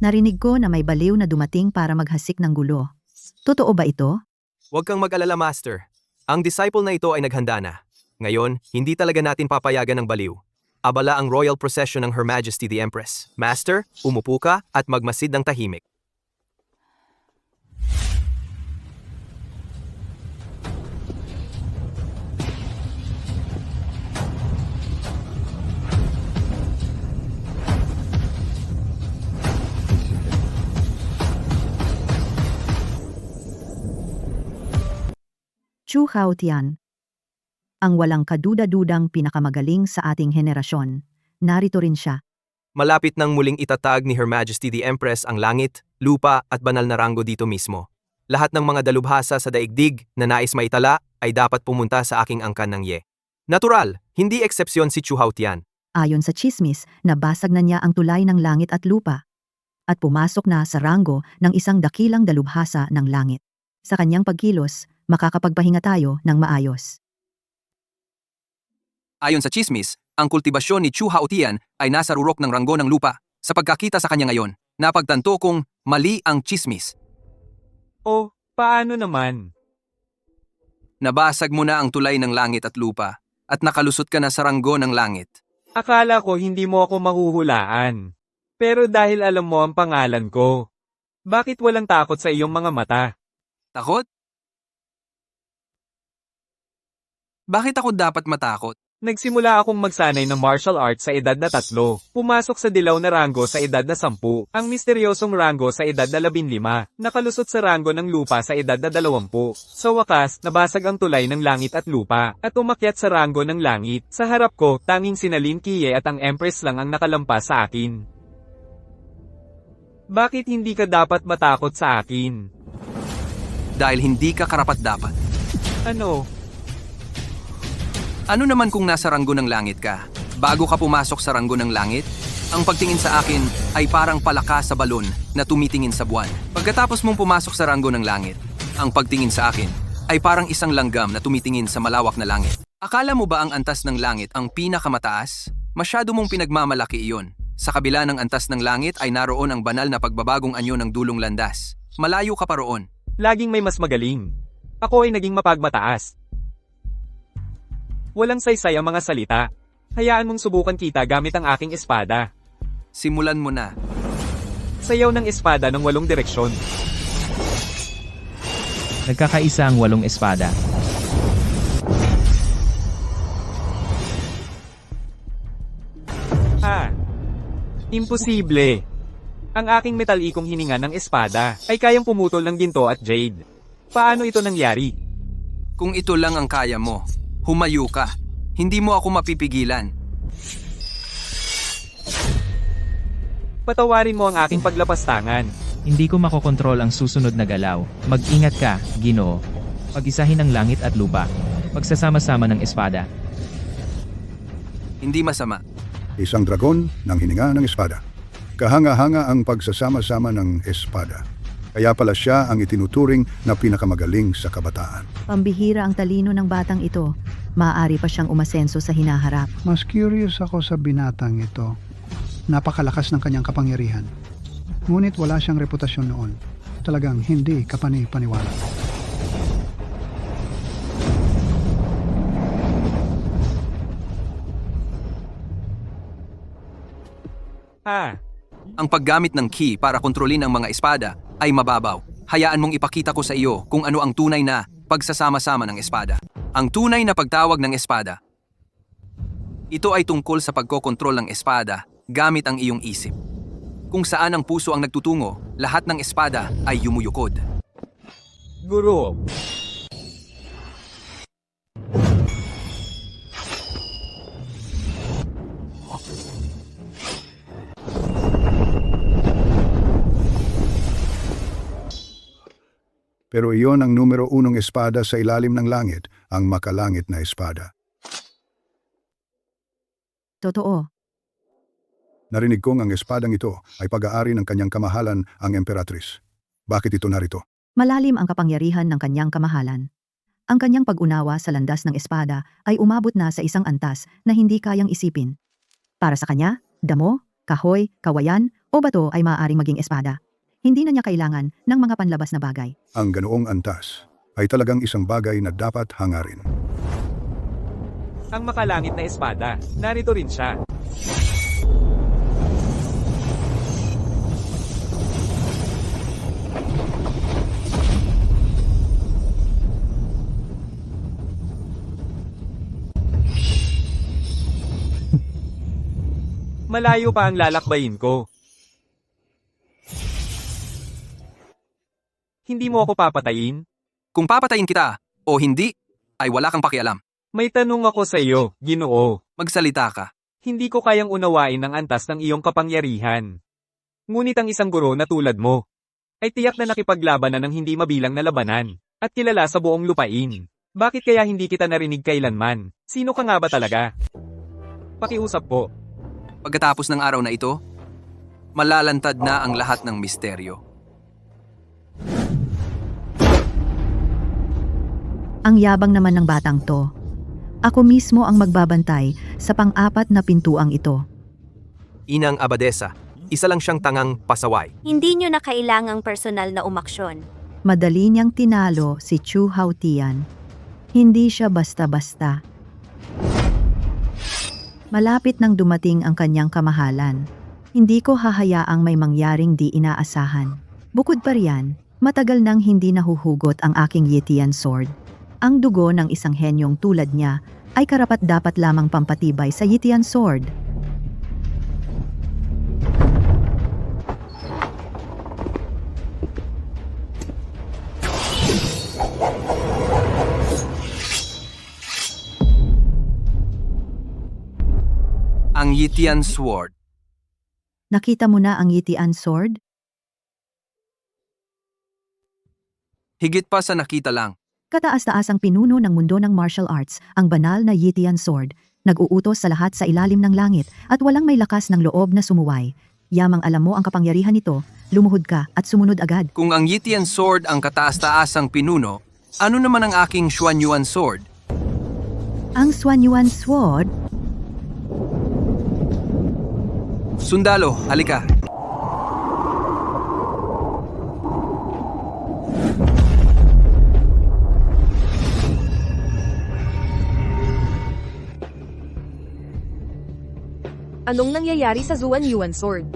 Narinig ko na may baliw na dumating para maghasik ng gulo. Totoo ba ito? Huwag kang mag-alala, Master. Ang disciple na ito ay naghanda na. Ngayon, hindi talaga natin papayagan ng baliw. Abala ang royal procession ng Her Majesty the Empress. Master, umupo ka at magmasid ng tahimik. Chu Haotian. Ang walang kaduda-dudang pinakamagaling sa ating henerasyon. Narito rin siya. Malapit nang muling itatag ni Her Majesty the Empress ang langit, lupa at banal na ranggo dito mismo. Lahat ng mga dalubhasa sa daigdig na nais maitala ay dapat pumunta sa aking angkan ng Ye. Natural, hindi eksepsyon si Chu Haotian. Ayon sa chismis, nabasag na niya ang tulay ng langit at lupa. At pumasok na sa ranggo ng isang dakilang dalubhasa ng langit. Sa kanyang pagkilos, makakapagpahinga tayo ng maayos. Ayon sa chismis, ang kultibasyon ni Chu Haotian ay nasa rurok ng ranggo ng lupa. Sa pagkakita sa kanya ngayon, napagtanto kong mali ang chismis. Oh, paano naman? Nabasag mo na ang tulay ng langit at lupa at nakalusot ka na sa ranggo ng langit. Akala ko hindi mo ako mahuhulaan. Pero dahil alam mo ang pangalan ko, bakit walang takot sa iyong mga mata? Takot? Bakit ako dapat matakot? Nagsimula akong magsanay ng martial arts sa edad na 3. Pumasok sa dilaw na ranggo sa edad na 10. Ang misteryosong ranggo sa edad na 15. Nakalusot sa ranggo ng lupa sa edad na 20. Sa wakas, nabasag ang tulay ng langit at lupa, at umakyat sa ranggo ng langit. Sa harap ko, tanging sina Lin Qiye at ang Empress lang ang nakalampas sa akin. Bakit hindi ka dapat matakot sa akin? Dahil hindi ka karapat-dapat. Ano? Ano naman kung nasa ranggo ng langit ka? Bago ka pumasok sa ranggo ng langit, ang pagtingin sa akin ay parang palaka sa balon na tumitingin sa buwan. Pagkatapos mong pumasok sa ranggo ng langit, ang pagtingin sa akin ay parang isang langgam na tumitingin sa malawak na langit. Akala mo ba ang antas ng langit ang pinakamataas? Masyado mong pinagmamalaki iyon. Sa kabila ng antas ng langit ay naroon ang banal na pagbabagong anyo ng dulong landas. Malayo ka pa roon. Laging may mas magaling. Ako ay naging mapagmataas. Walang saysay ang mga salita. Hayaan mong subukan kita gamit ang aking espada. Simulan mo na. Sayaw ng espada ng 8 direksyon. Nagkakaisa ang 8 espada. Imposible. Ang aking metalikong hininga ng espada ay kayang pumutol ng ginto at jade. Paano ito nangyari? Kung ito lang ang kaya mo, humayo ka. Hindi mo ako mapipigilan. Patawarin mo ang aking paglapastangan. Hindi ko makokontrol ang susunod na galaw. Mag-ingat ka, Ginoo. Pag-isahin ang langit at lupa. Pagsasama-sama ng espada. Hindi masama. Isang dragon ng hininga ng espada. Kahanga-hanga ang pagsasama-sama ng espada. Kaya pala siya ang itinuturing na pinakamagaling sa kabataan. Pambihira ang talino ng batang ito. Maaari pa siyang umasenso sa hinaharap. Mas curious ako sa binatang ito. Napakalakas ng kanyang kapangyarihan. Ngunit wala siyang reputasyon noon. Talagang hindi kapani-paniwala. Ang paggamit ng ki para kontrolin ang mga espada ay mababaw. Hayaan mong ipakita ko sa iyo kung ano ang tunay na pagsasama-sama ng espada. Ang tunay na pagtawag ng espada. Ito ay tungkol sa pagkokontrol ng espada gamit ang iyong isip. Kung saan ang puso ang nagtutungo, lahat ng espada ay yumuyukod. Guro, Pero iyon ang numero unong espada sa ilalim ng langit, ang makalangit na espada. Totoo. Narinig kong ang espadang ito ay pag-aari ng kanyang kamahalan, ang Emperatrice. Bakit ito narito? Malalim ang kapangyarihan ng kanyang kamahalan. Ang kanyang pag-unawa sa landas ng espada ay umabot na sa isang antas na hindi kayang isipin. Para sa kanya, damo, kahoy, kawayan, o bato ay maaaring maging espada. Hindi na niya kailangan ng mga panlabas na bagay. Ang ganoong antas ay talagang isang bagay na dapat hangarin. ang makalangit na espada. Narito rin siya. Malayo pa ang lalakbayin ko. Hindi mo ako papatayin? Kung papatayin kita o hindi, ay wala kang pakialam. May tanong ako sa iyo, Ginoo. Magsalita ka. Hindi ko kayang unawain ang antas ng iyong kapangyarihan. Ngunit ang isang guro na tulad mo, ay tiyak na nakipaglaban na ng hindi mabilang na labanan, at kilala sa buong lupain. Bakit kaya hindi kita narinig kailanman? Sino ka nga ba talaga? Pakiusap po. Pagkatapos ng araw na ito, malalantad na ang lahat ng misteryo. Ang yabang naman ng batang to. Ako mismo ang magbabantay sa pang-apat na pintuang ito. Inang Abadesa, isa lang siyang tangang pasaway. Hindi nyo na kailangang personal na umaksyon. Madali niyang tinalo si Chu Hautian. Hindi siya basta-basta. Malapit nang dumating ang kanyang kamahalan. Hindi ko hahayaang may mangyaring di inaasahan. Bukod pa riyan, matagal nang hindi nahuhugot ang aking Yitian sword. Ang dugo ng isang henyong tulad niya ay karapat-dapat lamang pampatibay sa Yitian sword. Ang Yitian Sword. Nakita mo na ang Yitian sword? Higit pa sa nakita lang. Kataas-taasang pinuno ng mundo ng martial arts, ang banal na Yitian sword, nag-uutos sa lahat sa ilalim ng langit at walang may lakas ng loob na sumuway. Yamang alam mo ang kapangyarihan nito, lumuhod ka at sumunod agad. Kung ang Yitian Sword ang kataas-taasang pinuno, ano naman ang aking Xuanyuan Sword? Ang Xuanyuan sword? Sundalo, halika. Anong nangyayari sa Zuan Yuan Sword?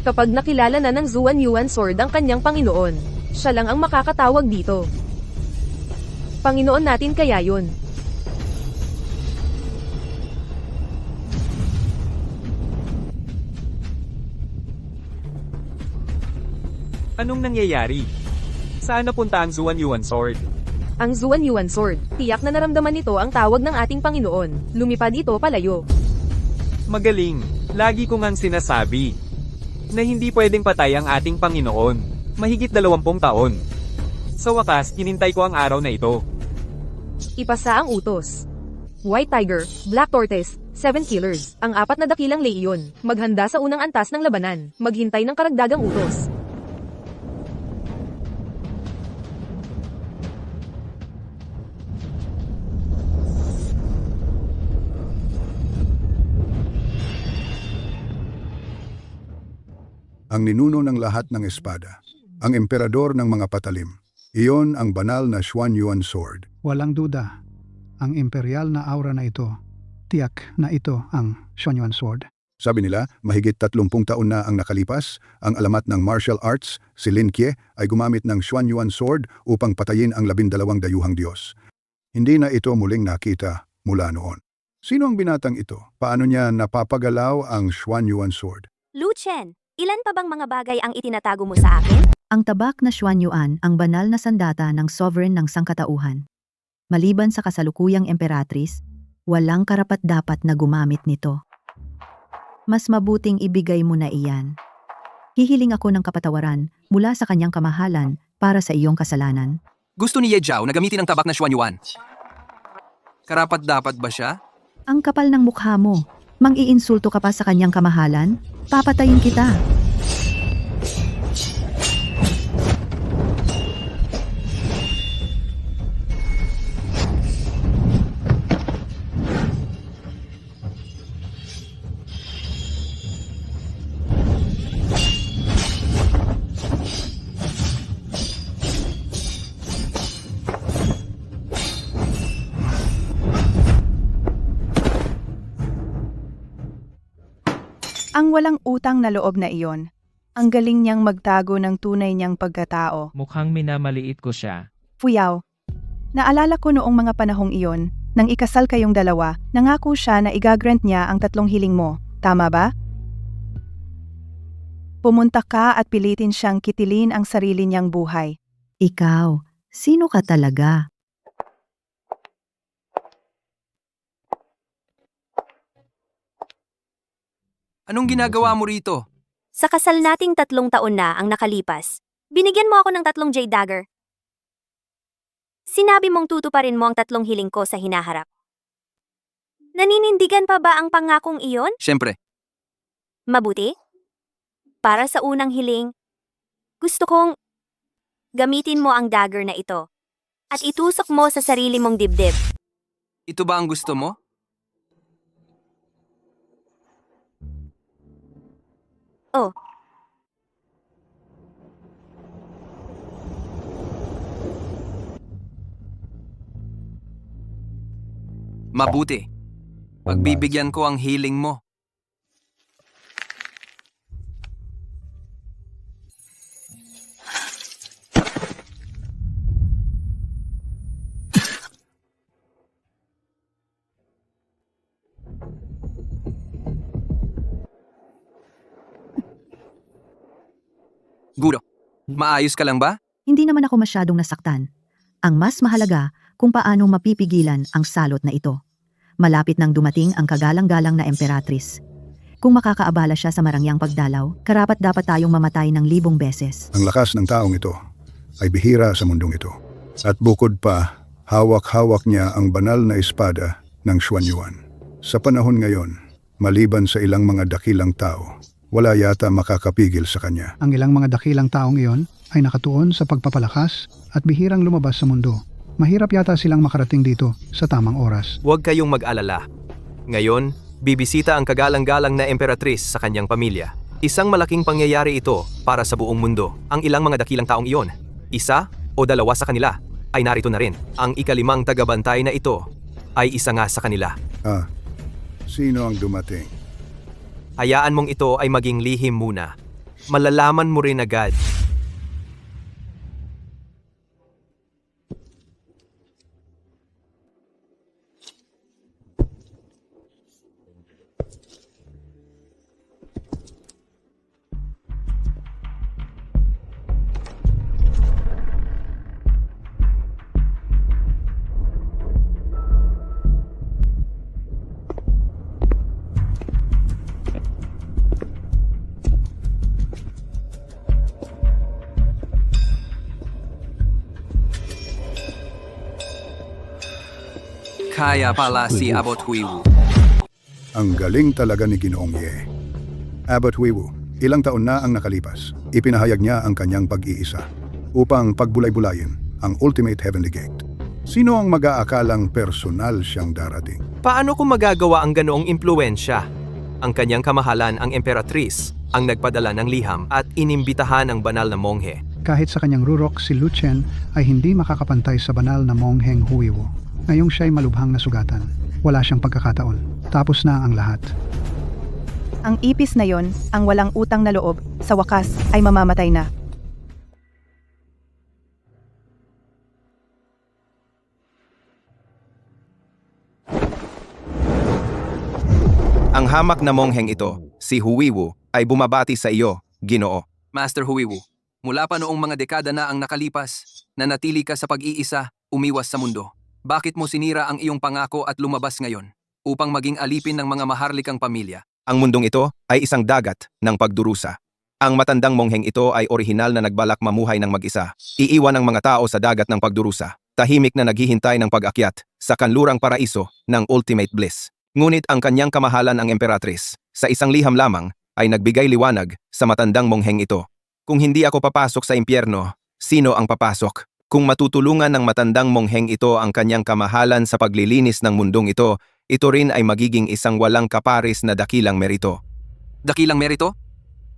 Kapag nakilala na ng Zuan Yuan Sword ang kanyang Panginoon, siya lang ang makakatawag dito. Panginoon natin kaya yun. Anong nangyayari? Saan napunta ang Zuan Yuan Sword? Ang Zuan Yuan Sword, tiyak na naramdaman nito ang tawag ng ating Panginoon. Lumipad ito palayo. Magaling. Lagi ko ngang sinasabi na hindi pwedeng patay ang ating Panginoon. Mahigit 20 taon. Sa wakas, hinintay ko ang araw na ito. Ipasa ang utos. White Tiger, Black Tortoise, 7 Killers, ang 4 na dakilang leyon. Maghanda sa unang antas ng labanan. Maghintay ng karagdagang utos. Ang ninuno ng lahat ng espada, ang emperador ng mga patalim. Iyon ang banal na Xuanyuan sword. Walang duda, ang imperial na aura na ito, tiyak na ito ang Xuanyuan sword. Sabi nila, mahigit 30 taon na ang nakalipas, ang alamat ng martial arts, si Lin Kie, ay gumamit ng Xuanyuan sword upang patayin ang 12 dayuhang Diyos. Hindi na ito muling nakita mula noon. Sino ang binatang ito? Paano niya napapagalaw ang Xuanyuan sword? Lu Chen, ilan pa bang mga bagay ang itinatago mo sa akin? Ang tabak na Xuanyuan ang banal na sandata ng sovereign ng sangkatauhan. Maliban sa kasalukuyang emperatris, walang karapat-dapat na gumamit nito. Mas mabuting ibigay mo na iyan. Hihiling ako ng kapatawaran mula sa kanyang kamahalan para sa iyong kasalanan. Gusto ni Ye Zhao na gamitin ang tabak na Xuanyuan. Karapat-dapat ba siya? Ang kapal ng mukha mo. Mang-iinsulto ka pa sa kanyang kamahalan? Papatayin kita. Ang walang utang na loob na iyon. Ang galing niyang magtago ng tunay niyang pagkatao. Mukhang minamaliit ko siya. Fuyaw. Naalala ko noong mga panahong iyon, nang ikasal kayong dalawa, nangako siya na igagrant niya ang 3 hiling mo. Tama ba? Pumunta ka at pilitin siyang kitilin ang sarili niyang buhay. Ikaw, sino ka talaga? Anong ginagawa mo rito? Sa kasal nating 3 taon na ang nakalipas, binigyan mo ako ng 3 jade dagger. Sinabi mong tutuparin mo ang 3 hiling ko sa hinaharap. Naninindigan pa ba ang pangakong iyon? Siyempre. Mabuti? Para sa unang hiling, gusto kong gamitin mo ang dagger na ito at itusok mo sa sarili mong dibdib. Ito ba ang gusto mo? Oh. Mabuti. Pagbibigyan ko ang hiling mo. Guro, maayos ka lang ba? Hindi naman ako masyadong nasaktan. Ang mas mahalaga kung paano mapipigilan ang salot na ito. Malapit nang dumating ang kagalang-galang na emperatris. Kung makakaabala siya sa marangyang pagdalaw, karapat dapat tayong mamatay ng 1000 beses. Ang lakas ng taong ito ay bihira sa mundong ito. At bukod pa, hawak-hawak niya ang banal na espada ng Xuanyuan. Sa panahon ngayon, maliban sa ilang mga dakilang tao, wala yata makakapigil sa kanya. Ang ilang mga dakilang taong iyon ay nakatuon sa pagpapalakas at bihirang lumabas sa mundo. Mahirap yata silang makarating dito sa tamang oras. Huwag kayong mag-alala. Ngayon, bibisita ang kagalang-galang na emperatris sa kanyang pamilya. Isang malaking pangyayari ito para sa buong mundo. Ang ilang mga dakilang taong iyon, 1 o 2 sa kanila, ay narito na rin. Ang ika-5 tagabantay na ito ay isa nga sa kanila. Sino ang dumating? Hayaan mong ito ay maging lihim muna. Malalaman mo rin agad. Kaya pala si Abot Huiwu. Ang galing talaga ni Ginoong Ye. Abbot Huiwu, ilang taon na ang nakalipas. Ipinahayag niya ang kanyang pag-iisa upang pagbulay-bulayin ang Ultimate Heavenly Gate. Sino ang mag-aakalang personal siyang darating? Paano kung magagawa ang ganoong impluensya? Ang kanyang kamahalan, ang emperatris, ang nagpadala ng liham at inimbitahan ang banal na monghe. Kahit sa kanyang rurok, si Lu Chen ay hindi makakapantay sa banal na mongheng Huiwu. Ngayong siya'y malubhang nasugatan. Wala siyang pagkakataon. Tapos na ang lahat. Ang ipis na yon, ang walang utang na loob, sa wakas ay mamamatay na. Ang hamak na mongheng ito, si Huiwu, ay bumabati sa iyo, Ginoo. Master Huiwu, mula pa noong mga dekada na ang nakalipas, nanatili ka sa pag-iisa, umiwas sa mundo. Bakit mo sinira ang iyong pangako at lumabas ngayon upang maging alipin ng mga maharlikang pamilya? Ang mundong ito ay isang dagat ng pagdurusa. Ang matandang mongheng ito ay orihinal na nagbalak mamuhay ng mag-isa. Iiwan ang mga tao sa dagat ng pagdurusa, tahimik na naghihintay ng pag-akyat sa kanlurang paraiso ng ultimate bliss. Ngunit ang kanyang kamahalan ang Emperatrice, sa isang liham lamang, ay nagbigay liwanag sa matandang mongheng ito. Kung hindi ako papasok sa impyerno, sino ang papasok? Kung matutulungan ng matandang mongheng ito ang kanyang kamahalan sa paglilinis ng mundong ito rin ay magiging isang walang kaparis na dakilang merito. Dakilang merito?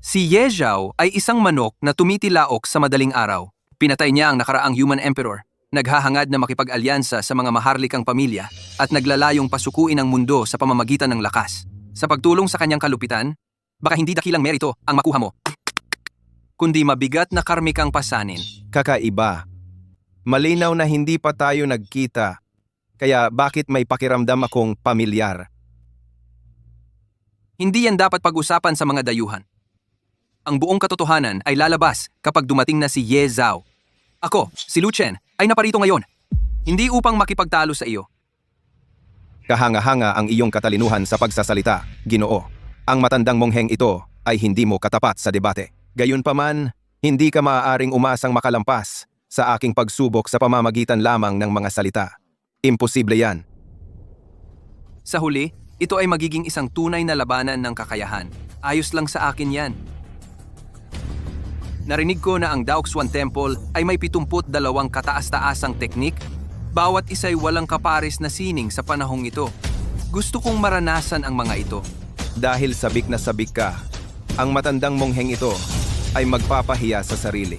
Si Ye Zhao ay isang manok na tumitilaok sa madaling araw. Pinatay niya ang nakaraang human emperor, naghahangad na makipag-alyansa sa mga maharlikang pamilya at naglalayong pasukuin ang mundo sa pamamagitan ng lakas. Sa pagtulong sa kanyang kalupitan, baka hindi dakilang merito ang makuha mo, kundi mabigat na karmikang pasanin. Kakaiba. Malinaw na hindi pa tayo nagkita, kaya bakit may pakiramdam akong pamilyar? Hindi yan dapat pag-usapan sa mga dayuhan. Ang buong katotohanan ay lalabas kapag dumating na si Ye Zhao. Ako, si Lu Chen, ay naparito ngayon. Hindi upang makipagtalo sa iyo. Kahanga-hanga ang iyong katalinuhan sa pagsasalita, Ginoo. Ang matandang mongheng ito ay hindi mo katapat sa debate. Gayunpaman, hindi ka maaaring umasang makalampas sa aking pagsubok sa pamamagitan lamang ng mga salita. Imposible yan. Sa huli, ito ay magiging isang tunay na labanan ng kakayahan. Ayos lang sa akin yan. Narinig ko na ang Daoxuan Temple ay may 72 kataas-taasang teknik. Bawat isa'y walang kapares na sining sa panahong ito. Gusto kong maranasan ang mga ito. Dahil sabik na sabik ka, ang matandang mongheng ito ay magpapahiya sa sarili.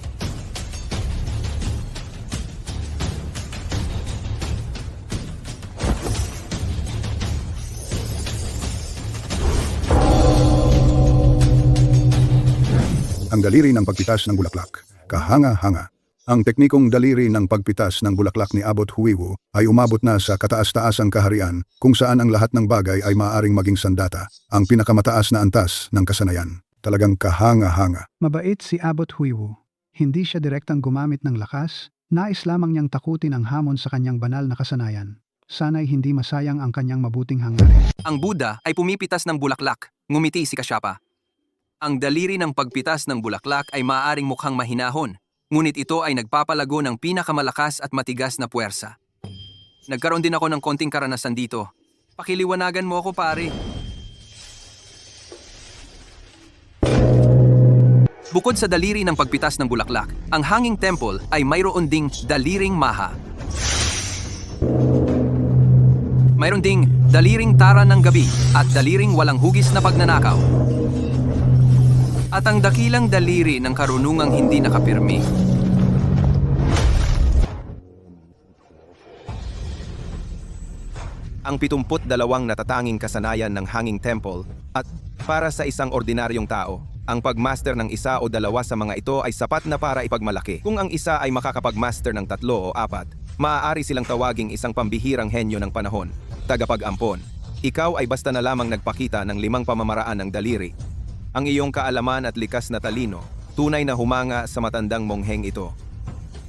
Ang daliri ng pagpitas ng bulaklak. Kahanga-hanga. Ang teknikong daliri ng pagpitas ng bulaklak ni Abbot Huiwu ay umabot na sa kataas-taasang kaharian kung saan ang lahat ng bagay ay maaaring maging sandata, ang pinakamataas na antas ng kasanayan. Talagang kahanga-hanga. Mabait si Abbot Huiwu. Hindi siya direktang gumamit ng lakas, nais lamang niyang takutin ang hamon sa kanyang banal na kasanayan. Sana'y hindi masayang ang kanyang mabuting hangarin. Ang Buddha ay pumipitas ng bulaklak, ngumiti si Kasyapa. Ang daliri ng pagpitas ng bulaklak ay maaaring mukhang mahinahon, ngunit ito ay nagpapalago ng pinakamalakas at matigas na puwersa. Nagkaroon din ako ng konting karanasan dito. Pakiliwanagan mo ako, pare. Bukod sa daliri ng pagpitas ng bulaklak, ang Hanging Temple ay mayroon ding daliring maha. Mayroon ding daliring tara ng gabi at daliring walang hugis na pagnanakaw. At ang dakilang daliri ng karunungang hindi nakapirmi. Ang 72 natatanging kasanayan ng Hanging Temple at para sa isang ordinaryong tao, ang pagmaster ng isa o dalawa sa mga ito ay sapat na para ipagmalaki. Kung ang isa ay makakapagmaster ng 3 o 4, maaari silang tawaging isang pambihirang henyo ng panahon, tagapag-ampon. Ikaw ay basta na lamang nagpakita ng 5 pamamaraan ng daliri. Ang iyong kaalaman at likas na talino, tunay na humanga sa matandang mongheng ito.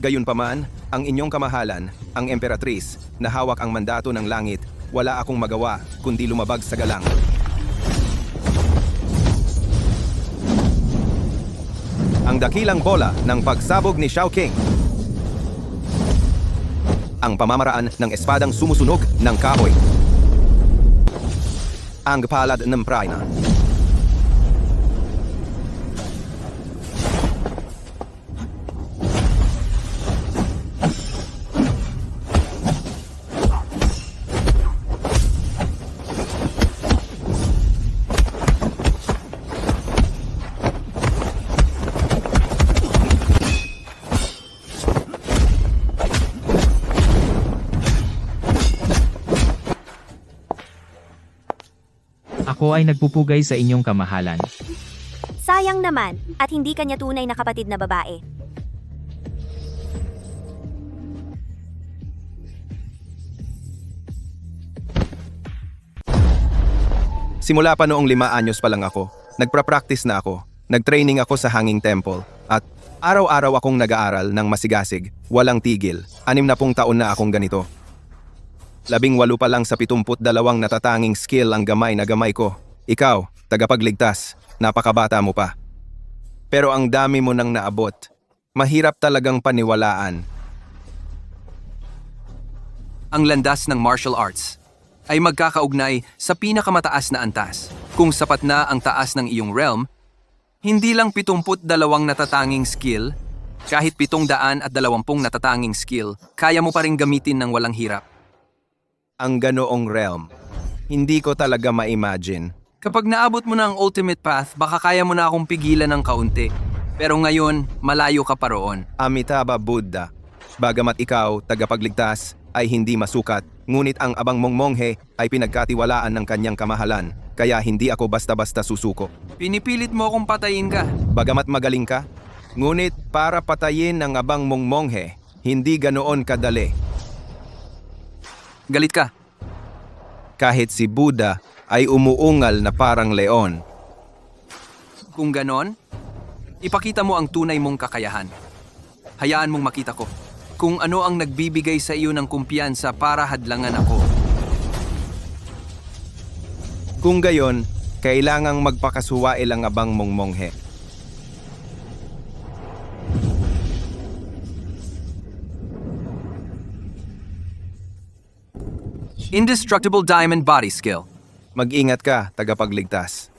Gayunpaman, ang inyong kamahalan, ang Emperatrice, na hawak ang mandato ng langit, wala akong magawa kundi lumabag sa galang. Ang dakilang bola ng pagsabog ni Shao King. Ang pamamaraan ng espadang sumusunog ng kahoy. Ang palad ng prana. Ako Ako ay nagpupugay sa inyong kamahalan. Sayang naman, at hindi kanya tunay na kapatid na babae. Simula pa noong 5 anyos pa lang ako, nagpra-practice na ako, nagtraining ako sa Hanging Temple, at araw-araw akong nag-aaral ng masigasig, walang tigil. 60 taon na akong ganito. 18 pa lang sa 72 natatanging skill ang gamay na gamay ko. Ikaw, tagapagligtas, napakabata mo pa. Pero ang dami mo nang naabot. Mahirap talagang paniwalaan. Ang landas ng martial arts ay magkakaugnay sa pinakamataas na antas. Kung sapat na ang taas ng iyong realm, hindi lang 72 natatanging skill, kahit 720 natatanging skill, kaya mo pa rin gamitin ng walang hirap. Ang ganoong realm, hindi ko talaga ma-imagine. Kapag naabot mo na ang ultimate path, baka kaya mo na akong pigilan ng kaunti. Pero ngayon, malayo ka pa roon. Amitabha Buddha, bagamat ikaw, tagapagligtas, ay hindi masukat, ngunit ang abang mong monghe ay pinagkatiwalaan ng kanyang kamahalan, kaya hindi ako basta-basta susuko. Pinipilit mo akong patayin ka. Bagamat magaling ka, ngunit para patayin ng abang mong monghe, hindi ganoon kadali. Galit ka. Kahit si Buddha ay umuungal na parang leon. Kung ganon, ipakita mo ang tunay mong kakayahan. Hayaan mong makita ko kung ano ang nagbibigay sa iyo ng kumpiyansa para hadlangan ako. Kung gayon, kailangang magpakasuwail ang abang mong monghe. Indestructible Diamond Body Skill. Mag-ingat ka, tagapagligtas.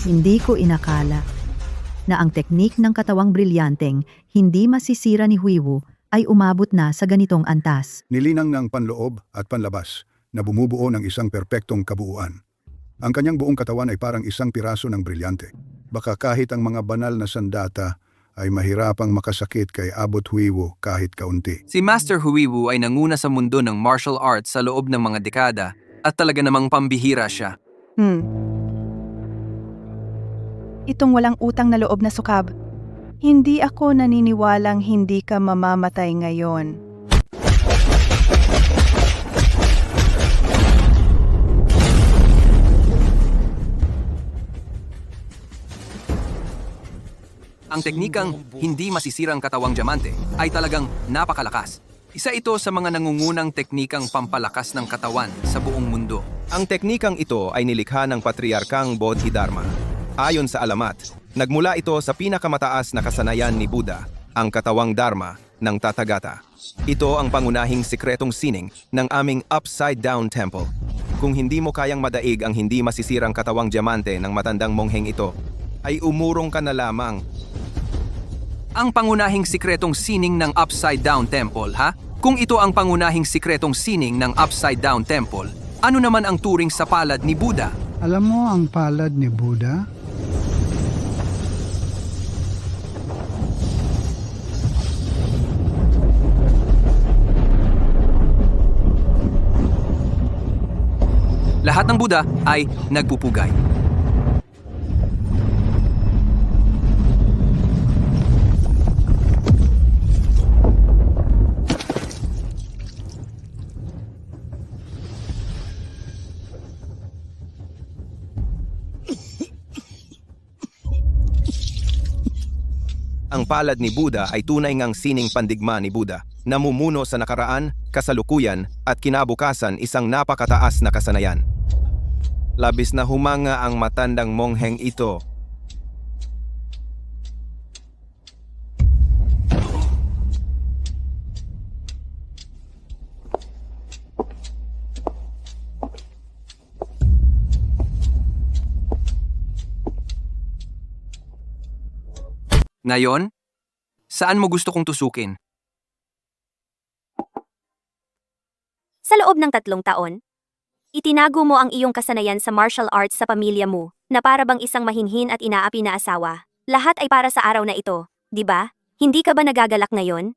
Hindi ko inakala na ang teknik ng katawang brilyanteng hindi masisira ni Huiwu ay umabot na sa ganitong antas. Nilinang ng panloob at panlabas na bumubuo ng isang perpektong kabuuan. Ang kanyang buong katawan ay parang isang piraso ng brilyante. Baka kahit ang mga banal na sandata ay mahirapang makasakit kay Abot Huiwu kahit kaunti. Si Master Huiwu ay nanguna sa mundo ng martial arts sa loob ng mga dekada at talaga namang pambihira siya. Itong walang utang na loob na sukab. Hindi ako naniniwalang hindi ka mamamatay ngayon. Ang teknikang hindi masisirang katawang diamante ay talagang napakalakas. Isa ito sa mga nangungunang teknikang pampalakas ng katawan sa buong mundo. Ang teknikang ito ay nilikha ng Patriarkang Bodhidharma. Ayon sa alamat, nagmula ito sa pinakamataas na kasanayan ni Buddha, ang katawang Dharma ng Tathagata. Ito ang pangunahing sikretong sining ng aming upside-down temple. Kung hindi mo kayang madaig ang hindi masisirang katawang diamante ng matandang mongheng ito, ay umurong ka na lamang. Ang pangunahing sikretong sining ng upside-down temple, ha? Kung ito ang pangunahing sikretong sining ng upside-down temple, ano naman ang turing sa palad ni Buddha? Alam mo ang palad ni Buddha? Lahat ng Buddha ay nagpupugay. Ang palad ni Buddha ay tunay ngang sining pandigma ni Buddha, namumuno sa nakaraan, kasalukuyan, at kinabukasan isang napakataas na kasanayan. Labis na humanga ang matandang mongheng ito. Ngayon, Saan mo gusto kong tusukin? Sa loob ng 3 taon, itinago mo ang iyong kasanayan sa martial arts sa pamilya mo, na para bang isang mahinhin at inaapi na asawa. Lahat ay para sa araw na ito, di ba? Hindi ka ba nagagalak ngayon?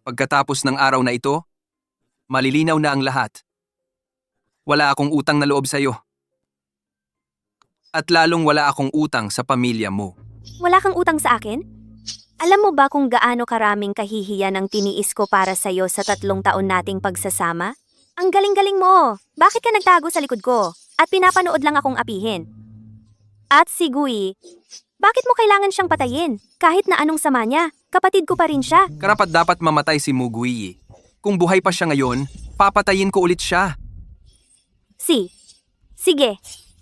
Pagkatapos ng araw na ito, malilinaw na ang lahat. Wala akong utang na loob sa'yo. At lalong wala akong utang sa pamilya mo. Wala kang utang sa akin? Alam mo ba kung gaano karaming kahihiyan ang tiniis ko para sa'yo sa 3 taon nating pagsasama? Ang galing-galing mo! Bakit ka nagtago sa likod ko? At pinapanood lang akong apihin. At si Gui, bakit mo kailangan siyang patayin? Kahit na anong sama niya, kapatid ko pa rin siya. Karapat dapat mamatay si Mugui. Kung buhay pa siya ngayon, papatayin ko ulit siya. Sige,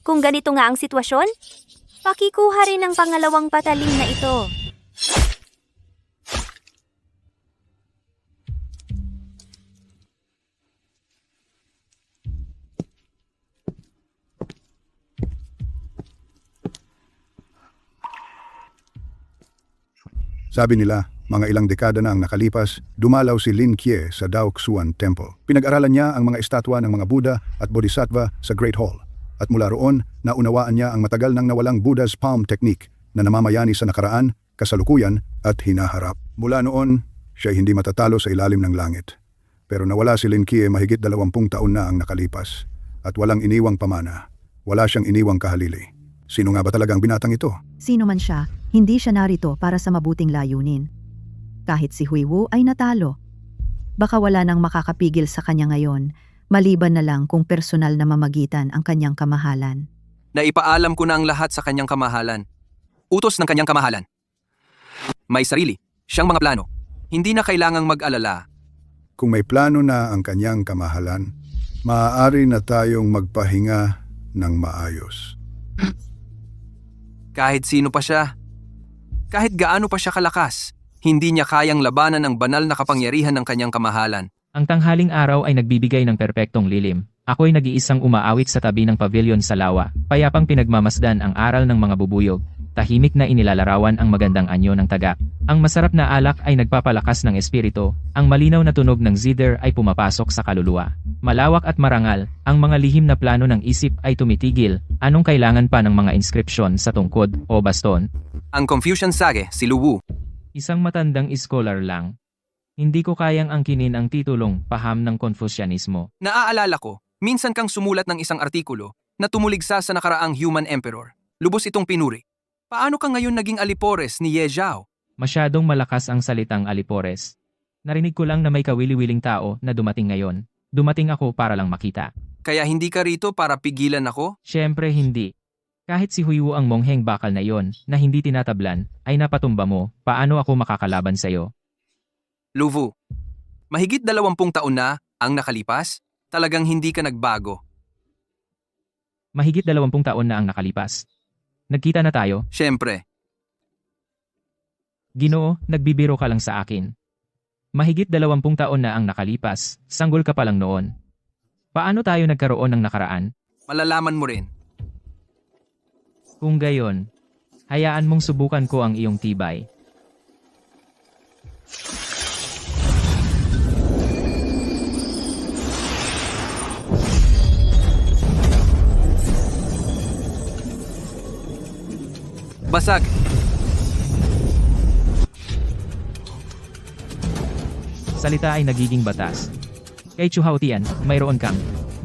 kung ganito nga ang sitwasyon, pakikuha rin ang pangalawang patalim na ito. Sabi nila, mga ilang dekada na ang nakalipas, dumalaw si Lin Kie sa Daoxuan Temple. Pinag-aralan niya ang mga estatwa ng mga Buddha at Bodhisattva sa Great Hall. At mula roon, naunawaan niya ang matagal nang nawalang Buddha's Palm Technique na namamayani sa nakaraan, kasalukuyan at hinaharap. Mula noon, siya hindi matatalo sa ilalim ng langit. Pero nawala si Lin Kie mahigit 20 taon na ang nakalipas. At walang iniwang pamana. Wala siyang iniwang kahalili. Sino nga ba talagang binatang ito? Sino man siya, hindi siya narito para sa mabuting layunin. Kahit si Hui Wu ay natalo. Baka wala nang makakapigil sa kanya ngayon, maliban na lang kung personal na mamagitan ang kanyang kamahalan. Naipaalam ko na ang lahat sa kanyang kamahalan. Utos ng kanyang kamahalan. May sarili, siyang mga plano. Hindi na kailangang mag-alala. Kung may plano na ang kanyang kamahalan, maaari na tayong magpahinga ng maayos. Kahit sino pa siya, kahit gaano pa siya kalakas, hindi niya kayang labanan ang banal na kapangyarihan ng kanyang kamahalan. Ang tanghaling araw ay nagbibigay ng perpektong lilim. Ako'y nag-iisang umaawit sa tabi ng pavilion sa lawa, payapang pinagmamasdan ang aral ng mga bubuyog. Tahimik na inilalarawan ang magandang anyo ng tagak. Ang masarap na alak ay nagpapalakas ng espiritu. Ang malinaw na tunog ng zither ay pumapasok sa kaluluwa. Malawak at marangal, ang mga lihim na plano ng isip ay tumitigil. Anong kailangan pa ng mga inskripsyon sa tungkod o baston? Ang Confucian Sage, si Lu Wu. Isang matandang scholar lang. Hindi ko kayang angkinin ang titulong paham ng Confucianismo. Naaalala ko, minsan kang sumulat ng isang artikulo na tumuligsa sa nakaraang human emperor. Lubos itong pinuri. Paano ka ngayon naging alipores ni Ye Zhao? Masyadong malakas ang salitang alipores. Narinig ko lang na may kawili-wiling tao na dumating ngayon. Dumating ako para lang makita. Kaya hindi ka rito para pigilan ako? Siyempre hindi. Kahit si Hui Wu ang mongheng bakal na iyon, na hindi tinatablan, ay napatumba mo, paano ako makakalaban sa'yo? Lu Wu, mahigit 20 taon na ang nakalipas, talagang hindi ka nagbago. Mahigit 20 taon na ang nakalipas. Nagkita na tayo? Siyempre. Ginoo, nagbibiro ka lang sa akin. Mahigit 20 taon na ang nakalipas, sanggol ka pa lang noon. Paano tayo nagkaroon ng nakaraan? Malalaman mo rin. Kung gayon, hayaan mong subukan ko ang iyong tibay. Basag! Salita ay nagiging batas. Kay Chu Haotian, mayroon kang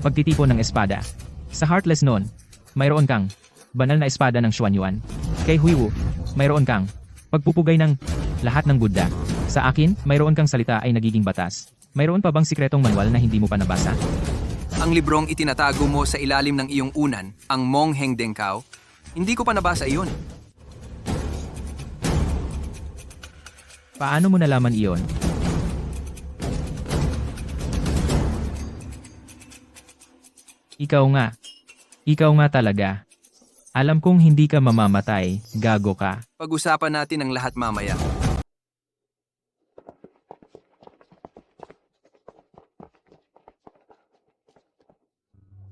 pagtitipon ng espada. Sa Heartless noon, mayroon kang banal na espada ng Xuanyuan. Kay Hui Wu, mayroon kang pagpupugay ng lahat ng Buddha. Sa akin, mayroon kang salita ay nagiging batas. Mayroon pa bang sikretong manual na hindi mo pa nabasa? Ang librong itinatago mo sa ilalim ng iyong unan, ang Mongheng Dengkao, hindi ko pa nabasa iyon. Paano mo nalaman iyon? Ikaw nga. Ikaw nga talaga. Alam kong hindi ka mamamatay, gago ka. Pag-usapan natin ang lahat mamaya.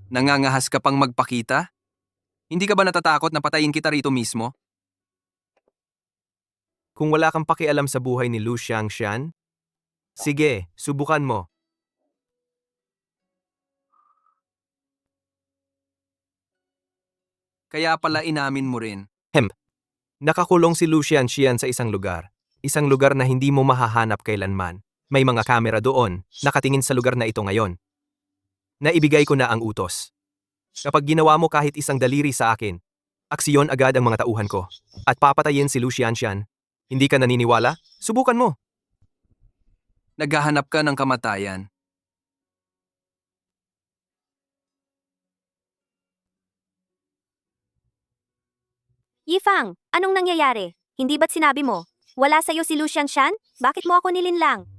Nangangahas ka pang magpakita? Hindi ka ba natatakot na patayin kita rito mismo? Kung wala kang pakialam sa buhay ni Lu Xiangxian, sige, subukan mo. Kaya pala inamin mo rin. Nakakulong si Lu Xiangxian sa isang lugar. Isang lugar na hindi mo mahahanap kailanman. May mga kamera doon, nakatingin sa lugar na ito ngayon. Naibigay ko na ang utos. Kapag ginawa mo kahit isang daliri sa akin, aksiyon agad ang mga tauhan ko. At papatayin si Lu Xiangxian. Hindi ka naniniwala? Subukan mo. Naghahanap ka ng kamatayan. Yifang, anong nangyayari? Hindi ba't sinabi mo? Wala sa'yo si Lu Xiangxian? Bakit mo ako nilinlang?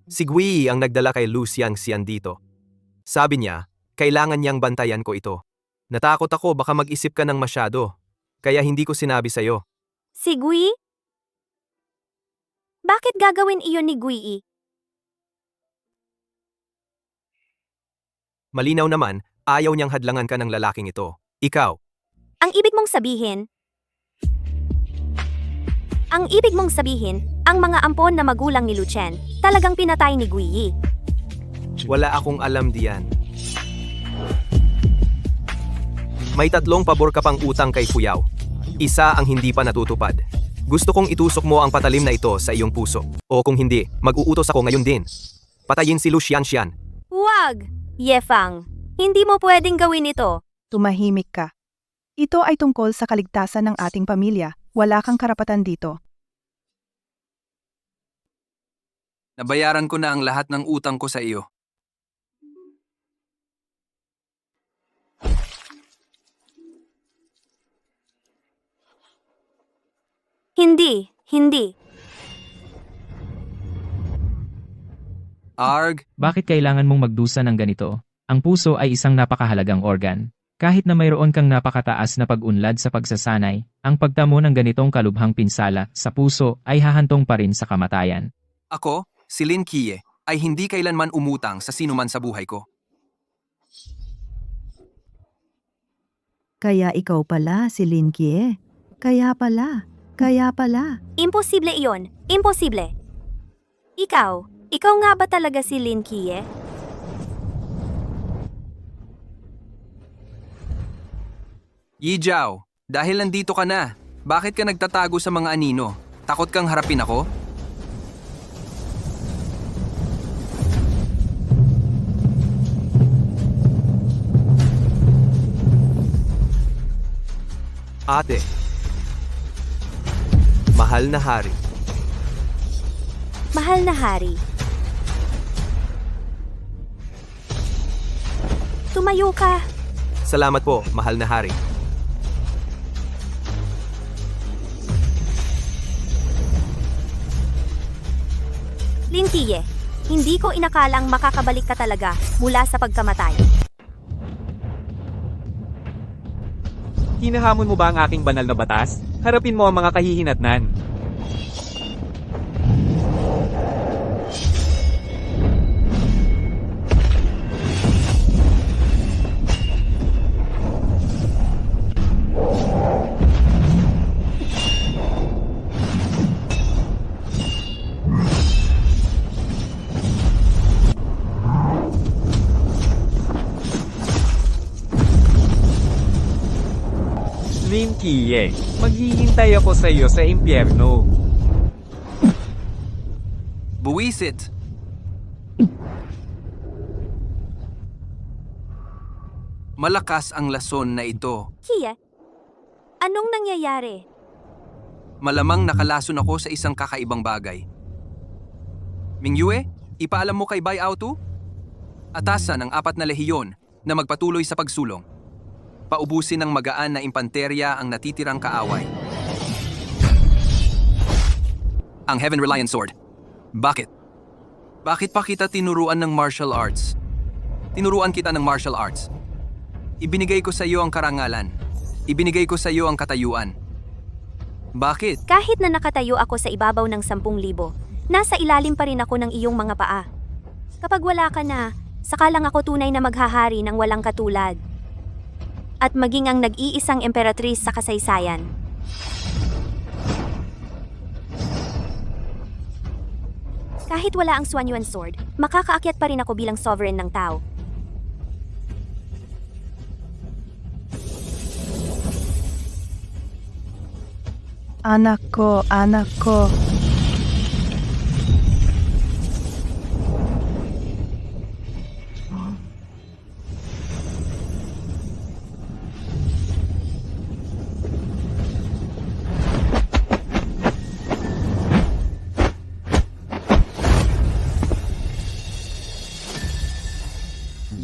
Si Gui ang nagdala kay Lu Xiangxian dito. Sabi niya, kailangan niyang bantayan ko ito. Natakot ako baka mag-isip ka ng masyado. Kaya hindi ko sinabi sa'yo. Si Gui? Bakit gagawin iyon ni Gui? Malinaw naman, ayaw niyang hadlangan ka ng lalaking ito. Ikaw. Ang ibig mong sabihin, ang mga ampon na magulang ni Lu Chen, talagang pinatay ni Gui. Wala akong alam diyan. May 3 pabor ka pang utang kay Fuyao. Isa ang hindi pa natutupad. Gusto kong itusok mo ang patalim na ito sa iyong puso. O kung hindi, mag-uutos ako ngayon din. Patayin si Lu Xiangxian. Huwag! Yefang, hindi mo pwedeng gawin ito. Tumahimik ka. Ito ay tungkol sa kaligtasan ng ating pamilya. Wala kang karapatan dito. Nabayaran ko na ang lahat ng utang ko sa iyo. Hindi. Arg, Bakit kailangan mong magdusa ng ganito? Ang puso ay isang napakahalagang organ. Kahit na mayroon kang napakataas na pag-unlad sa pagsasanay, ang pagtamo ng ganitong kalubhang pinsala sa puso ay hahantong pa rin sa kamatayan. ako, si Lin Kie, ay hindi kailanman umutang sa sinuman sa buhay ko. Kaya ikaw pala si Lin Kie. Kaya pala. Imposible iyon. Imposible. Ikaw nga ba talaga si Lin Kie? Yi Jiao, dahil nandito ka na, bakit ka nagtatago sa mga anino? Takot kang harapin ako? Ate. Mahal na hari. Mahal na hari. Tumayo ka. Salamat po, mahal na hari. Lin Kie, hindi ko inakalang makakabalik ka talaga mula sa pagkamatay. Hinahamon mo ba ang aking banal na batas? Harapin mo ang mga kahihinatnan. Lin Kie, maghihintay ako sa iyo sa impyerno. Buwisit! Malakas ang lason na ito. Kie, anong nangyayari? Malamang nakalason ako sa isang kakaibang bagay. Mingyue, ipaalam mo kay Bai Autu? Atasan ang 4 na lehiyon na magpatuloy sa pagsulong. Paubusin ng magaan na impanterya ang natitirang kaaway. Ang Heaven Reliant Sword. Bakit? Bakit pa kita tinuruan ng martial arts? Tinuruan kita ng martial arts. Ibinigay ko sa iyo ang karangalan. Ibinigay ko sa iyo ang katayuan. Bakit? Kahit na nakatayo ako sa ibabaw ng 10,000, nasa ilalim pa rin ako ng iyong mga paa. Kapag wala ka na, saka lang ako tunay na maghahari ng walang katulad. At maging ang nag-iisang emperatris sa kasaysayan. Kahit wala ang Suanyuan Sword, makakaakyat pa rin ako bilang sovereign ng Tao. Anak ko, anak ko.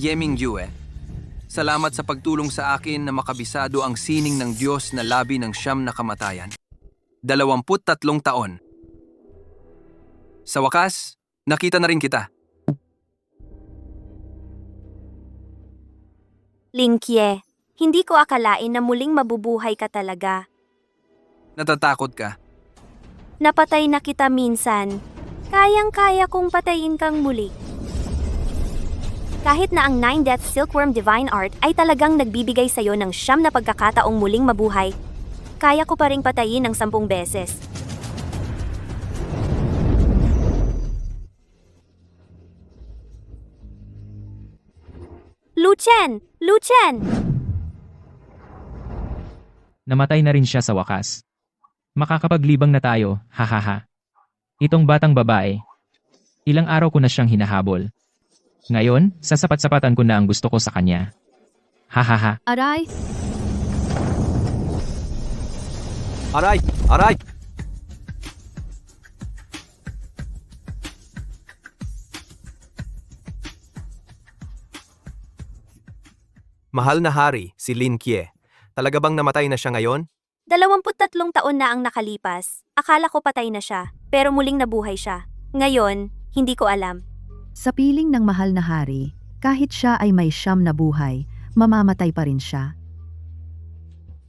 Yeming Yue, salamat sa pagtulong sa akin na makabisado ang sining ng Diyos na labi ng siyam na kamatayan. 23 taon. Sa wakas, nakita na rin kita. Linkie, hindi ko akalain na muling mabubuhay ka talaga. Natatakot ka. Napatay na kita minsan. Kayang-kaya kong patayin kang muli. Kahit na ang 9 Death Silkworm Divine Art ay talagang nagbibigay sa'yo ng 9 na pagkakataong muling mabuhay, kaya ko pa ring patayin ng 10 beses. Luchen! Luchen! Namatay na rin siya sa wakas. Makakapaglibang na tayo, hahaha. Itong batang babae. Ilang araw ko na siyang hinahabol. Ngayon, sasapat-sapatan ko na ang gusto ko sa kanya. Hahaha. Aray, Aray! Aray! Mahal na hari, si Lin Kie. Talaga bang namatay na siya ngayon? 23 taon na ang nakalipas. Akala ko patay na siya, pero muling nabuhay siya. Ngayon, hindi ko alam. Sa piling ng mahal na hari, kahit siya ay may 9 na buhay, mamamatay pa rin siya.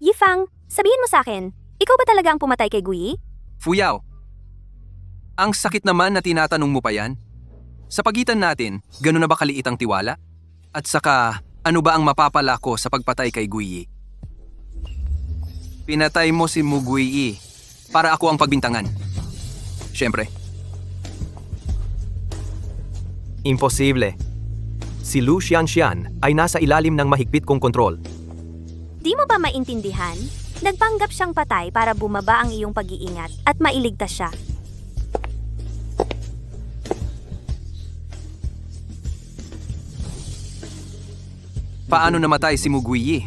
Yifang, sabihin mo sa akin, ikaw ba talaga ang pumatay kay Guyi? Fuyao, ang sakit naman na tinatanong mo pa yan? Sa pagitan natin, gano'n na ba kaliit ang tiwala? At saka, ano ba ang mapapala ko sa pagpatay kay Guyi? Pinatay mo si Muguyi para ako ang pagbintangan. Siyempre. Imposible. Si Lu Xianxian ay nasa ilalim ng mahigpit kong kontrol. Di mo ba maintindihan? Nagpanggap siyang patay para bumaba ang iyong pag-iingat at mailigtas siya. Paano namatay si Muguyi?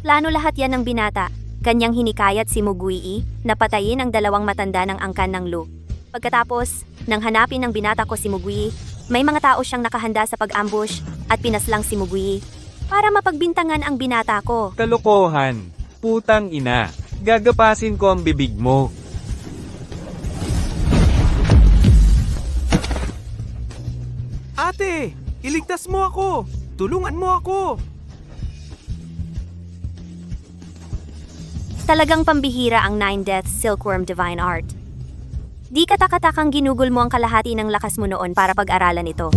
Plano lahat yan ng binata. Kanyang hinikayat si Muguyi na patayin ang 2 matanda ng angkan ng Lu. Pagkatapos, nang hanapin ng binata ko si Muguyi, may mga tao siyang nakahanda sa pag-ambush at pinaslang si Muguyi para mapagbintangan ang binata ko. Kalokohan. Putang ina. Gagapasin ko ang bibig mo. Ate! Iligtas mo ako! Tulungan mo ako! Talagang pambihira ang 9 Death Silkworm Divine Art. Di katakatakang ginugol mo ang kalahati ng lakas mo noon para pag-aralan ito.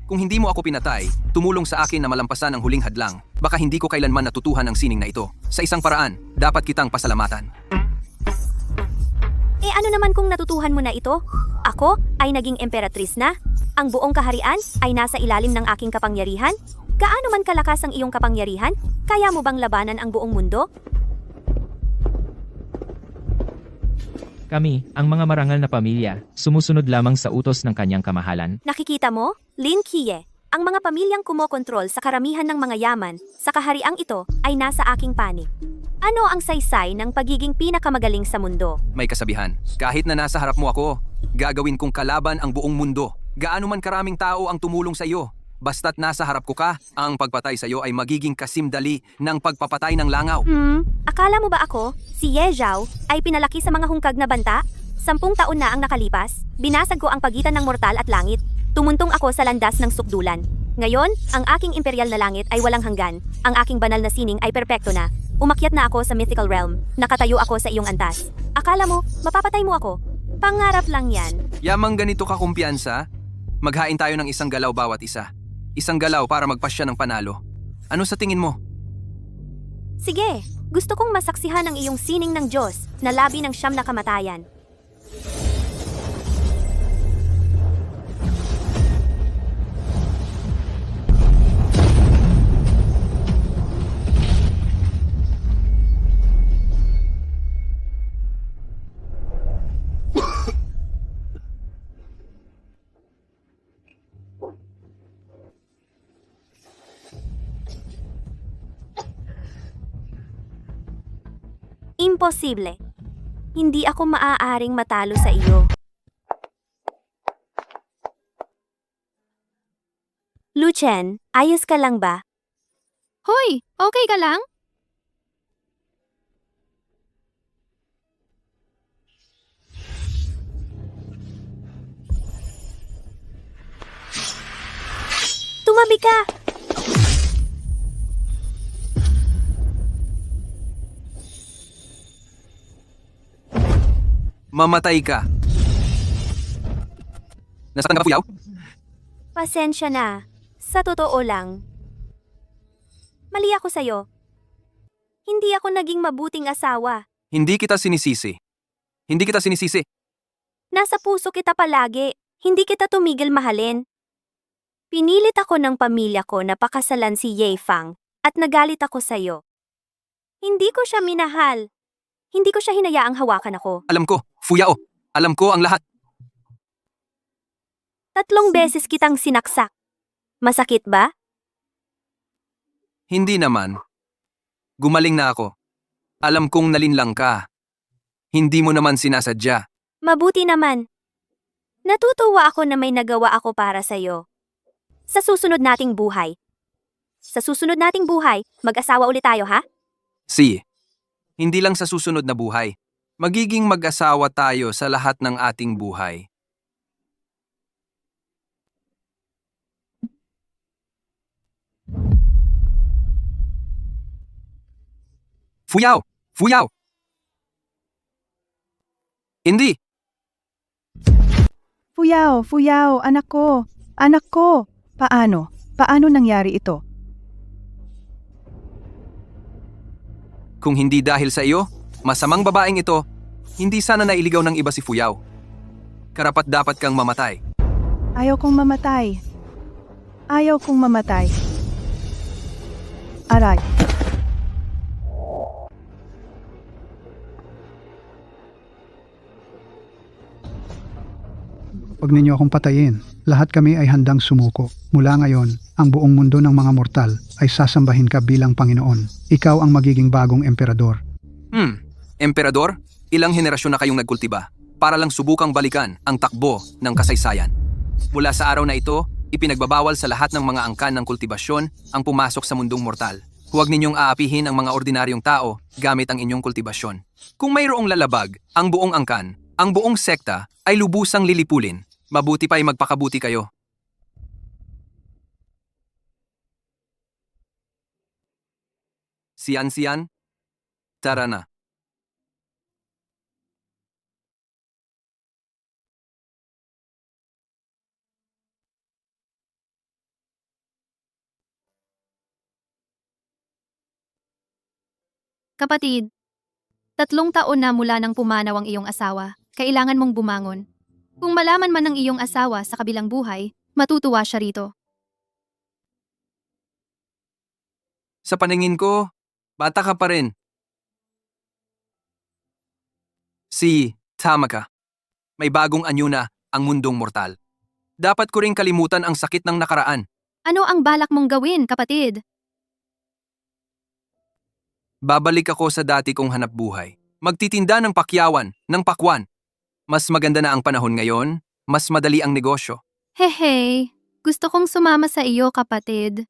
Kung hindi mo ako pinatay, tumulong sa akin na malampasan ang huling hadlang, baka hindi ko kailanman natutuhan ang sining na ito. Sa isang paraan, dapat kitang pasalamatan. Eh ano naman kung natutuhan mo na ito? Ako ay naging emperatrice na? Ang buong kaharian ay nasa ilalim ng aking kapangyarihan? Gaano man kalakas ang iyong kapangyarihan, kaya mo bang labanan ang buong mundo? Kami, ang mga marangal na pamilya, sumusunod lamang sa utos ng kanyang kamahalan. Nakikita mo, Lin Kie, ang mga pamilyang kumokontrol sa karamihan ng mga yaman sa kahariang ito ay nasa aking panig. Ano ang saysay ng pagiging pinakamagaling sa mundo? May kasabihan, kahit na nasa harap mo ako, gagawin kong kalaban ang buong mundo. Gaano man karaming tao ang tumulong sa iyo, basta't nasa harap ko ka, ang pagpatay sa iyo ay magiging kasimdali ng pagpapatay ng langaw. Akala mo ba ako, si Ye Zhao, ay pinalaki sa mga hungkag na banta? 10 taon na ang nakalipas, binasag ko ang pagitan ng mortal at langit. Tumuntong ako sa landas ng sukdulan. Ngayon, ang aking imperial na langit ay walang hanggan. Ang aking banal na sining ay perpekto na. Umakyat na ako sa mythical realm. Nakatayo ako sa iyong antas. Akala mo, mapapatay mo ako? Pangarap lang yan. Yamang ganito ka kumpiyansa, maghain tayo ng isang galaw bawat isa. Isang galaw para magpasya ng panalo. Ano sa tingin mo? Sige, gusto kong masaksihan ang iyong sining ng Diyos na labi ng 9 na kamatayan. Imposible. Hindi ako maaaring matalo sa iyo. Lucien, ayos ka lang ba? Hoy, okay ka lang? Tumabi ka! Mamatay ka. Nasaktan ka ba, Fuyaw? Pasensya na. Sa totoo lang. Mali ako sa'yo. Hindi ako naging mabuting asawa. Hindi kita sinisisi. Hindi kita sinisisi. Nasa puso kita palagi. Hindi kita tumigil mahalin. Pinilit ako ng pamilya ko na pakasalan si Ye Fang at nagalit ako sa'yo. Hindi ko siya minahal. Hindi ko siya hinayaang hawakan ako. Alam ko, Fuyao. Alam ko ang lahat. 3 beses kitang sinaksak. Masakit ba? Hindi naman. Gumaling na ako. Alam kong nalinlang ka. Hindi mo naman sinasadya. Mabuti naman. Natutuwa ako na may nagawa ako para sa'yo. Sa susunod nating buhay. Mag-asawa ulit tayo, ha? Si, hindi lang sa susunod na buhay. Magiging mag-asawa tayo sa lahat ng ating buhay. Fuyao! Fuyao! Hindi! Fuyaw, anak ko. Anak ko. Paano? Paano nangyari ito? Kung hindi dahil sa iyo, masamang babaeng ito, hindi sana nailigaw ng iba si Fuyao. Karapat dapat kang mamatay. Ayaw kong mamatay. Aray. Huwag ninyo akong patayin. Lahat kami ay handang sumuko. Mula ngayon, ang buong mundo ng mga mortal ay sasambahin ka bilang Panginoon. Ikaw ang magiging bagong emperador. Emperador, ilang henerasyon na kayong nagkultiba para lang subukang balikan ang takbo ng kasaysayan. Mula sa araw na ito, ipinagbabawal sa lahat ng mga angkan ng kultibasyon ang pumasok sa mundong mortal. Huwag ninyong aapihin ang mga ordinaryong tao gamit ang inyong kultibasyon. Kung mayroong lalabag, ang buong angkan, ang buong sekta ay lubusang lilipulin. Mabuti pa'y magpakabuti kayo. Siyan, tara na. Kapatid, 3 taon na mula nang pumanaw ang iyong asawa. Kailangan mong bumangon. Kung malaman man ng iyong asawa sa kabilang buhay, matutuwa siya rito. Sa paningin ko, bata ka pa rin. Tama ka. May bagong anyo na ang mundong mortal. Dapat ko ring kalimutan ang sakit ng nakaraan. Ano ang balak mong gawin, kapatid? Babalik ako sa dati kong hanap buhay. Magtitinda ng pakyawan, ng pakwan. Mas maganda na ang panahon ngayon, mas madali ang negosyo. Hehe, gusto kong sumama sa iyo, kapatid.